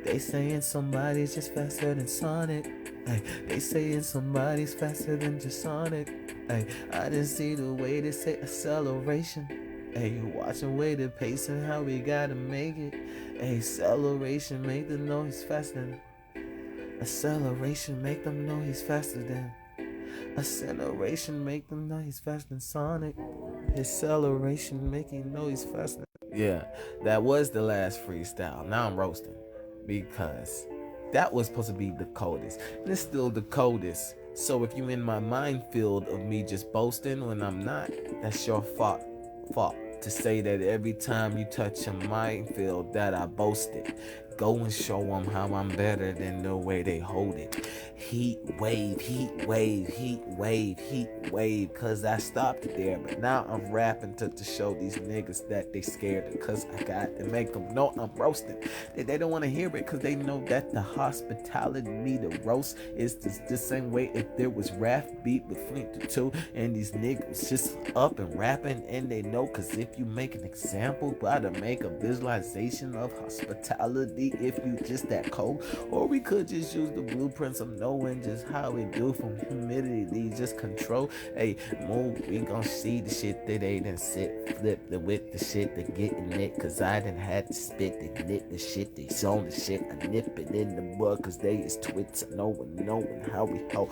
They saying somebody's just faster than Sonic. Ay, they saying somebody's faster than just Sonic. Ay, I didn't see the way they say acceleration. Hey, you watching way the pace and how we gotta make it. Hey, acceleration make them know he's faster than. Acceleration make them know he's faster than. Acceleration make them know he's faster than Sonic. Acceleration make him know he's faster. Yeah, that was the last freestyle. Now I'm roasting because that was supposed to be the coldest, and it's still the coldest. So if you in my minefield of me just boasting when I'm not, that's your fault to say that every time you touch a minefield that I boasted. Go and show them how I'm better than the way they hold it. Heat wave, cause I stopped there, but now I'm rapping to show these niggas that they scared, cause I got to make them know I'm roasting. They don't want to hear it, cause they know that the hospitality, the roast is the same way if there was rap beat with Flint the 2, and these niggas just up and rapping, and they know, cause if you make an example, gotta make a visualization of hospitality if you just that cold, or we could just use the blueprints of knowing just how we do from humidity, just control. Hey, move, we gon' see the shit that they done sit, flip the with the shit they getting it, cause I done had to spit, they lit the shit, they zone the shit, I nip it in the bud, cause they is twits, knowing how we hold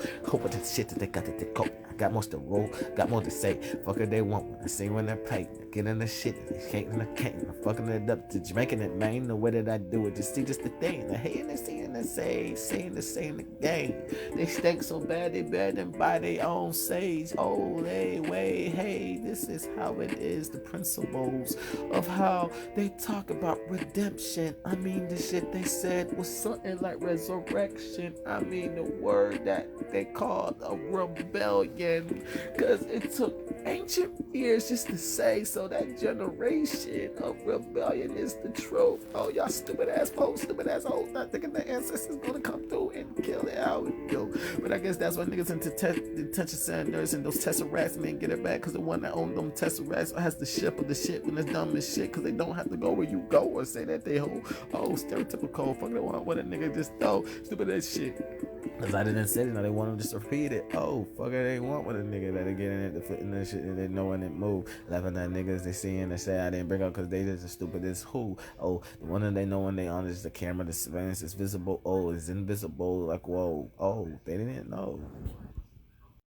the shit that they got to go. I got more to roll, got more to say, fuck it they want when I see when they play, get in the shit, they can't and I can't, I'm fucking it up to Jamaican it, man, the way that I do it, just see just the thing, the hate and they seeing the say, saying the same again, they stink so bad they better than buy their own sage. Oh, hey, wait, hey, this is how it is, the principles of how they talk about redemption. I mean, the shit they said was something like resurrection. I mean, the word that they called a rebellion, cause it took ancient years just to say, so that generation of rebellion is the truth. Oh, y'all stupid ass ass folks, stupid ass hoes, not thinking the ancestors gonna come through and kill it out, yo. But I guess that's why niggas into detention centers and those tesseracts men get it back, cause the one that owned them tesseracts has the ship of the shit when it's dumb as shit, cause they don't have to go where you go or say that they hold. Oh, stereotypical, fuck they want what a nigga just throw, stupid ass shit. Cause I didn't say it, now they want them just to repeat it. Oh, fuck it, they want with a nigga that'll get in it to fit in that shit and they know when it move. Laughing at niggas they see and they say I didn't bring up cause they just as stupid as who. Oh, the one that they know when they on is the camera, the surveillance is visible. Oh, it's invisible. Like, whoa, oh, they didn't know.